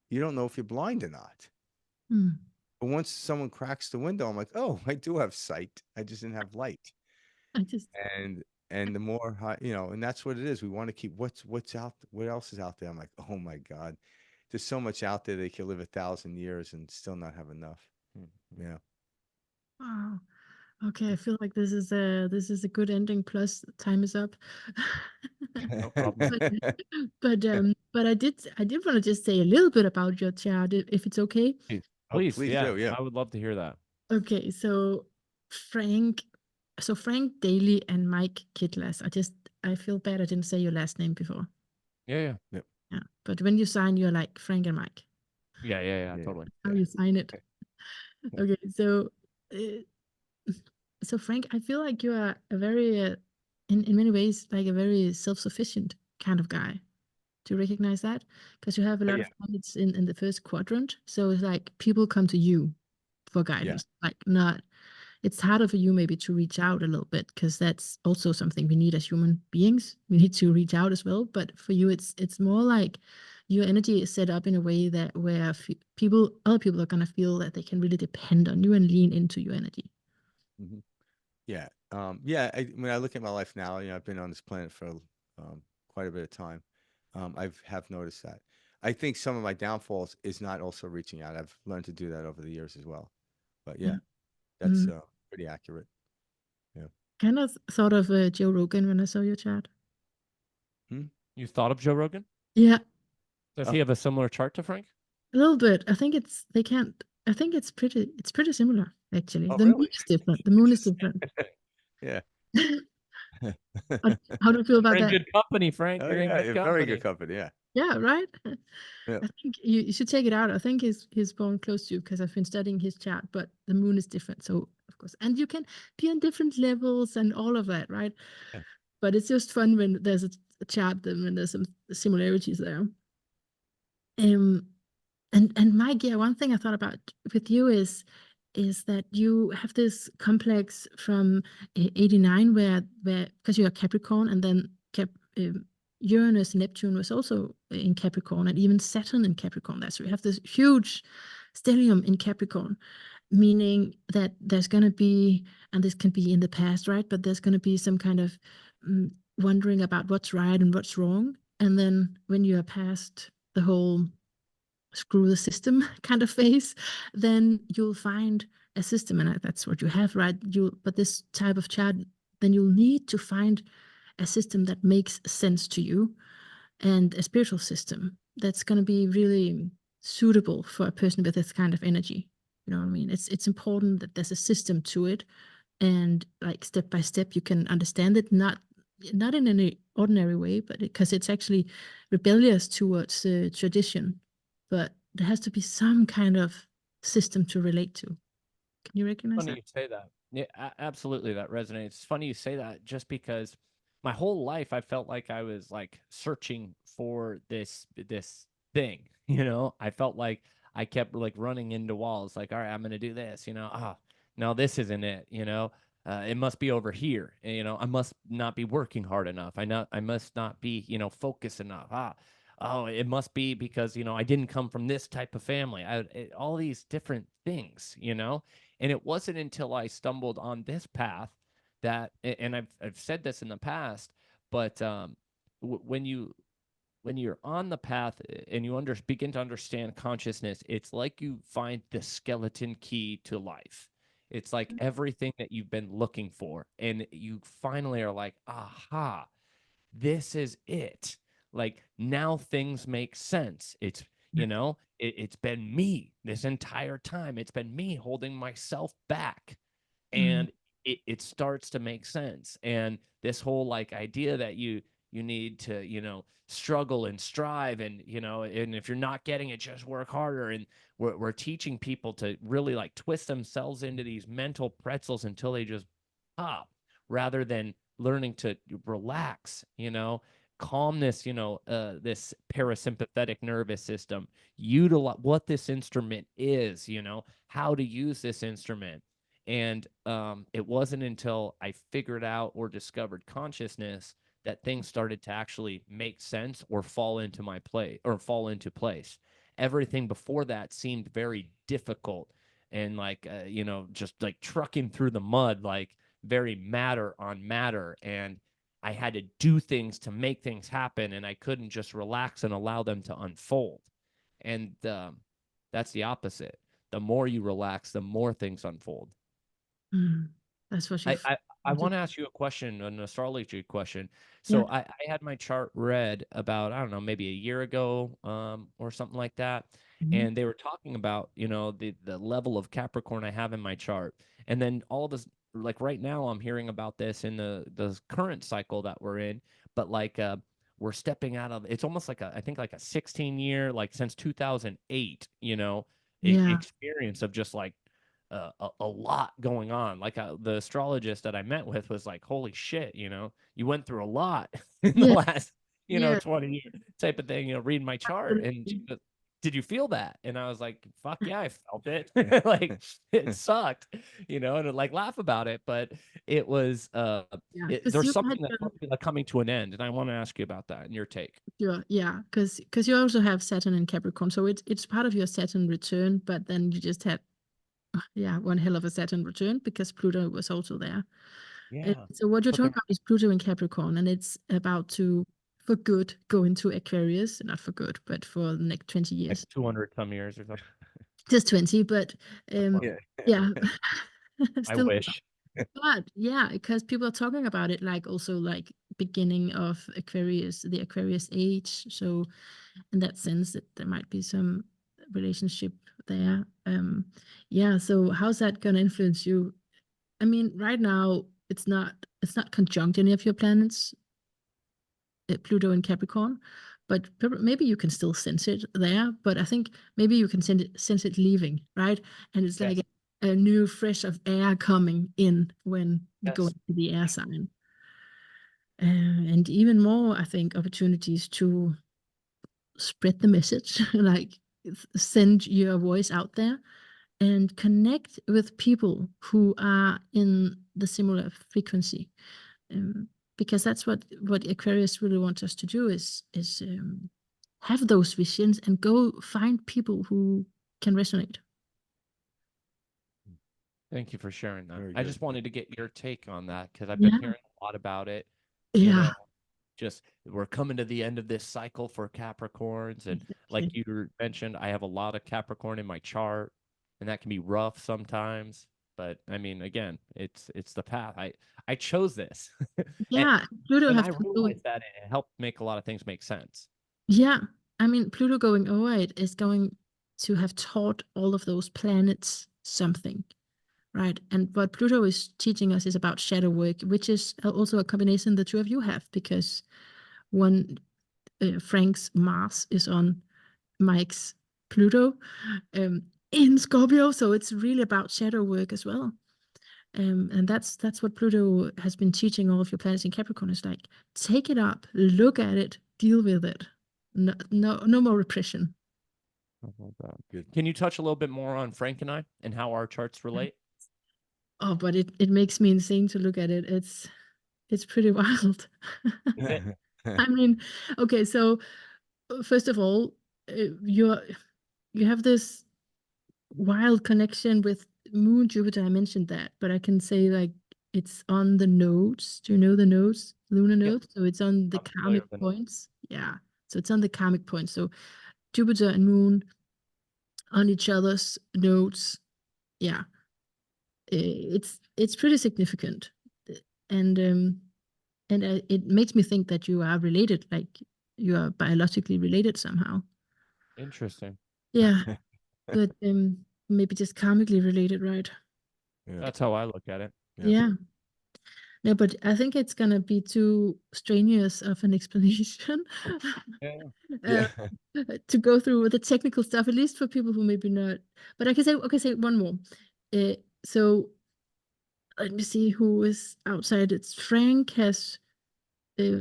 C: you don't know if you're blind or not.
A: Mm.
C: But once someone cracks the window, I'm like, oh, I do have sight. I just didn't have light.
A: I just.
C: And the more and that's what it is. We want to keep what's out, what else is out there. I'm like, oh my God, there's so much out there. They could live 1,000 years and still not have enough.
B: Mhm.
C: Yeah.
A: Wow. Okay, I feel like this is a good ending. Plus, time is up.
B: No problem.
A: But I did want to just say a little bit about your chart, if it's okay.
B: Please,
C: Oh,
B: please,
C: please
B: yeah,
C: do, yeah.
B: I would love to hear that.
A: Okay, so Frank, Frank Daly and Mike Kitlas. I feel bad I didn't say your last name before.
B: Yeah,
A: Yeah, but when you sign, you're like Frank and Mike.
B: yeah,
C: Yeah,
B: totally.
A: How you sign it?
C: Yeah.
A: Okay, so Frank, I feel like you are a very, in many ways, like a very self-sufficient kind of guy. Do you recognize that? Because you have a lot
C: yeah.
A: of planets in the first quadrant, so it's like people come to you for
C: Yeah.
A: guidance, like not. It's harder for you maybe to reach out a little bit because that's also something we need as human beings. We need to reach out as well, but for you, it's more like your energy is set up in a way that where other people are gonna feel that they can really depend on you and lean into your energy.
C: Mhm. Yeah. Yeah. When I look at my life now, I've been on this planet for quite a bit of time. Have noticed that. I think some of my downfalls is not also reaching out. I've learned to do that over the years as well. But yeah, that's
A: Mm.
C: pretty accurate. Yeah.
A: Kind of thought of Joe Rogan when I saw your chat.
C: Hmm?
B: You thought of Joe Rogan?
A: Yeah,
B: Does
C: Oh,
B: he have a similar chart to Frank?
A: a little bit. I think they can't. I think it's pretty similar actually.
C: oh,
A: The moon
C: really?
A: is different. The moon is different.
C: Yeah.
A: How do you feel about
B: You're in
A: that?
B: good company, Frank.
C: Oh
B: You're in
C: yeah,
B: good
C: very good
B: company.
C: company. Yeah.
A: Yeah, right.
C: Yeah.
A: I think you should check it out. I think he's born close to you because I've been studying his chart, but the moon is different. So of course, and you can be on different levels and all of that, right?
C: Yeah.
A: But it's just fun when there's a chart and when there's some similarities there. Um, and Mike, yeah, one thing I thought about with you is that you have this complex from 89 where because you're Capricorn and then Uranus Neptune was also in Capricorn and even Saturn in Capricorn there. So you have this huge stellium in Capricorn, meaning that there's going to be, and this can be in the past, right? But there's going to be some kind of wondering about what's right and what's wrong. And then when you are past the whole screw the system kind of phase, then you'll find a system, and that's what you have, right? But this type of chart, then you'll need to find a system that makes sense to you and a spiritual system that's going to be really suitable for a person with this kind of energy. You know what I mean? It's important that there's a system to it, and like step by step you can understand it, not in any ordinary way, but because it's actually rebellious towards tradition, but there has to be some kind of system to relate to. Can you recognize
B: Funny
A: that?
B: you say that. Yeah, absolutely, that resonates. It's funny you say that just because my whole life I felt like I was like searching for this thing. I felt like I kept like running into walls. Like, all right, I'm gonna do this. No, this isn't it. It must be over here. I must not be working hard enough. I must not be focused enough. Oh, it must be because I didn't come from this type of family. All these different things. And it wasn't until I stumbled on this path that, and I've said this in the past, but when you're on the path and you begin to understand consciousness, it's like you find the skeleton key to life. It's like everything that you've been looking for, and you finally are like, aha, this is it. Like now things make sense. It's been me this entire time. It's been me holding myself back.
A: Mm.
B: And it starts to make sense. And this whole like idea that you need to, struggle and strive and if you're not getting it, just work harder. And we're teaching people to really like twist themselves into these mental pretzels until they just pop rather than learning to relax, calmness, this parasympathetic nervous system, utilize what this instrument is, how to use this instrument. And it wasn't until I figured out or discovered consciousness that things started to actually make sense or fall into my play or fall into place. Everything before that seemed very difficult and like just like trucking through the mud, like very matter on matter. And I had to do things to make things happen, and I couldn't just relax and allow them to unfold. And that's the opposite. The more you relax, the more things unfold.
A: That's what
B: I
A: you've
B: I, I
A: wanted.
B: want to ask you a question, an astrology question.
A: Yeah.
B: So I had my chart read about, I don't know, maybe a year ago, or something like that.
A: Mhm.
B: And they were talking about, the level of Capricorn I have in my chart. And then all of this, like right now, I'm hearing about this in the current cycle that we're in, but like we're stepping out of, it's almost like I think like a 16-year, like since 2008,
A: Yeah.
B: experience of just like a lot going on. Like the astrologist that I met with was like, "Holy shit, you went through a lot in the
A: Yeah.
B: last,
A: Yeah.
B: 20 years," type of thing. Reading my chart, and she
A: Absolutely.
B: goes, "Did you feel that?" And I was like, "Fuck yeah, I felt it. Like it sucked, and like laugh about it, but it was
A: Yeah. Because
B: there's
A: you had
B: something that's like coming to an end, and I want to ask you about that and your take."
A: yeah, because you also have Saturn in Capricorn, so it's part of your Saturn return, but then you just had one hell of a Saturn return because Pluto was also there.
B: Yeah,
A: So what you're
B: but
A: talking about is Pluto in Capricorn, and it's about to, for good, go into Aquarius. Not for good, but for the next 20
B: like
A: years.
B: 200 some years or something.
A: Just 20, but
C: Yeah.
A: yeah,
B: I
A: still.
B: wish.
A: But yeah, because people are talking about it like also like beginning of Aquarius, the Aquarius age. So in that sense, that there might be some relationship there. Yeah. So how's that gonna influence you? I mean, right now it's not conjunct any of your planets, Pluto and Capricorn, but maybe you can still sense it there. But I think maybe you can sense it leaving, right? And it's like
B: Yes.
A: a new fresh of air coming in when you go
B: Yes.
A: into the air sign. And even more, I think, opportunities to spread the message, like send your voice out there and connect with people who are in the similar frequency. Um, because that's what Aquarius really wants us to do is have those visions and go find people who can resonate.
B: Thank you for sharing that.
C: Very
B: I
C: good.
B: just wanted to get your take on that because I've been
A: Yeah,
B: hearing a lot about it.
A: yeah,
B: Just we're coming to the end of this cycle for Capricorns. And like
A: exactly.
B: you mentioned, I have a lot of Capricorn in my chart, and that can be rough sometimes. But I mean, again, it's the path. I chose this. and
A: Yeah, Pluto
B: and
A: have
B: I
A: to go.
B: realized that it helped make a lot of things make sense.
A: Yeah, I mean, Pluto going over it is going to have taught all of those planets something, right? And what Pluto is teaching us is about shadow work, which is also a combination the two of you have, because one, Frank's Mars is on Mike's Pluto in Scorpio, so it's really about shadow work as well. And that's what Pluto has been teaching all of your planets in Capricorn is like, take it up, look at it, deal with it. No more repression.
C: Good.
B: Can you touch a little bit more on Frank and I and how our charts relate?
A: Oh, but it makes me insane to look at it. It's pretty wild.
B: Is it?
A: I mean, okay, so first of all, you have this wild connection with Moon Jupiter. I mentioned that, but I can say like it's on the nodes. Do you know the nodes? Lunar
B: Yep,
A: nodes. So it's on the
B: I'm familiar
A: karmic
B: with it.
A: points. Yeah. So it's on the karmic points. So Jupiter and Moon on each other's nodes. Yeah. It's pretty significant. And it makes me think that you are related, like you are biologically related somehow.
B: Interesting.
A: Yeah. But maybe just karmically related, right?
C: Yeah.
B: That's how I look at it.
C: Yeah.
A: Yeah. No, but I think it's gonna be too strenuous of an explanation
B: Yeah.
A: uh,
C: Yeah.
A: to go through the technical stuff, at least for people who maybe not. But I can say, okay, say one more. So let me see who is outside. It's Frank has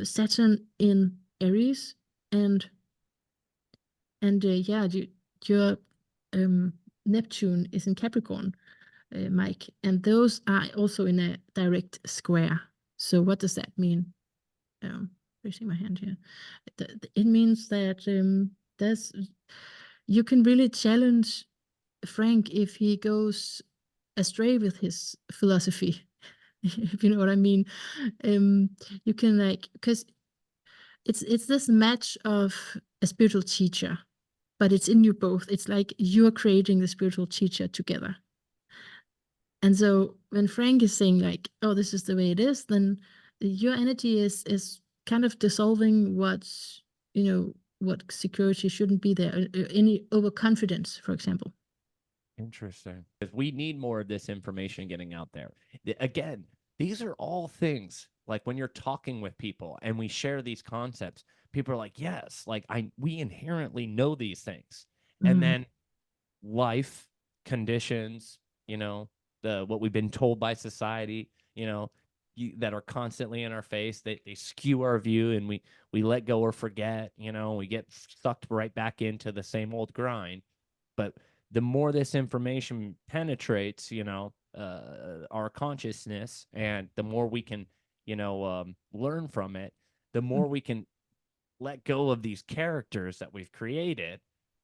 A: Saturn in Aries, and yeah, your Neptune is in Capricorn, Mike, and those are also in a direct square. So what does that mean? Raising my hand here. It means that there's you can really challenge Frank if he goes astray with his philosophy, if you know what I mean. You can like because it's this match of a spiritual teacher, but it's in you both. It's like you're creating the spiritual teacher together. And so when Frank is saying like, oh, this is the way it is, then your energy is kind of dissolving what's, what security shouldn't be there, any overconfidence, for example.
B: Interesting. Because we need more of this information getting out there. Again, these are all things like when you're talking with people and we share these concepts, people are like, yes, like we inherently know these things. And then life conditions, what we've been told by society, that are constantly in our face, they skew our view, and we let go or forget, we get sucked right back into the same old grind. But the more this information penetrates, our consciousness, and the more we can, learn from it, the more we can let go of these characters that we've created,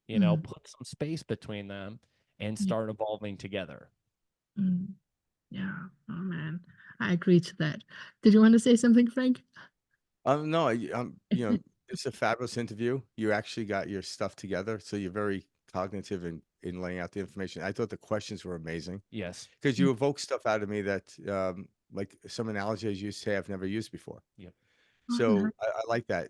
B: put some space between them and start evolving together.
A: Yeah. Oh man, I agree to that. Did you want to say something, Frank?
C: No, it's a fabulous interview. You actually got your stuff together, so you're very cognitive in laying out the information. I thought the questions were amazing.
B: Yes.
C: Because you evoke stuff out of me that, like some analogies you say I've never used before.
B: Yep.
C: So I like that.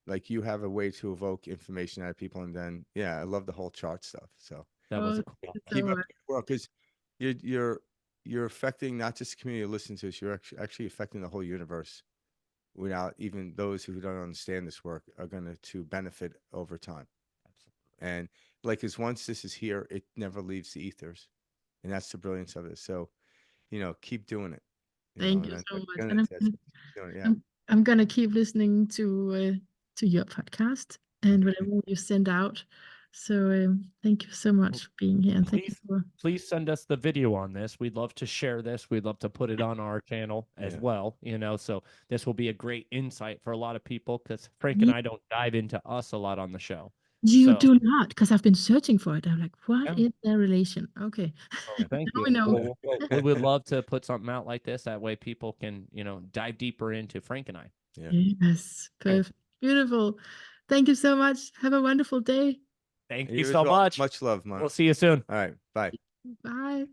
C: Like you have a way to evoke information out of people, and then I love the whole chart stuff. So
B: that was cool.
C: Keep up the work, because you're affecting not just the community who listens to us, you're actually affecting the whole universe. Without even those who don't understand this work are going to benefit over time. Absolutely. And like, as once this is here, it never leaves the ethers, and that's the brilliance of it. So, keep doing it.
A: Thank you so much. I'm gonna keep listening to your podcast and whatever you send out. So thank you so much for being here, and
B: please send us the video on this. We'd love to share this. We'd love to put it on our channel as well. So this will be a great insight for a lot of people, because Frank and I don't dive into us a lot on the show.
A: You do not, because I've been searching for it. I'm like, what is their relation? Okay.
B: Thank you. We would love to put something out like this. That way people can, dive deeper into Frank and I.
C: Yeah.
A: Yes. Perfect. Beautiful. Thank you so much. Have a wonderful day.
B: Thank you so much.
C: Much love, Mannah.
B: We'll see you soon.
C: All right. Bye.
A: Bye.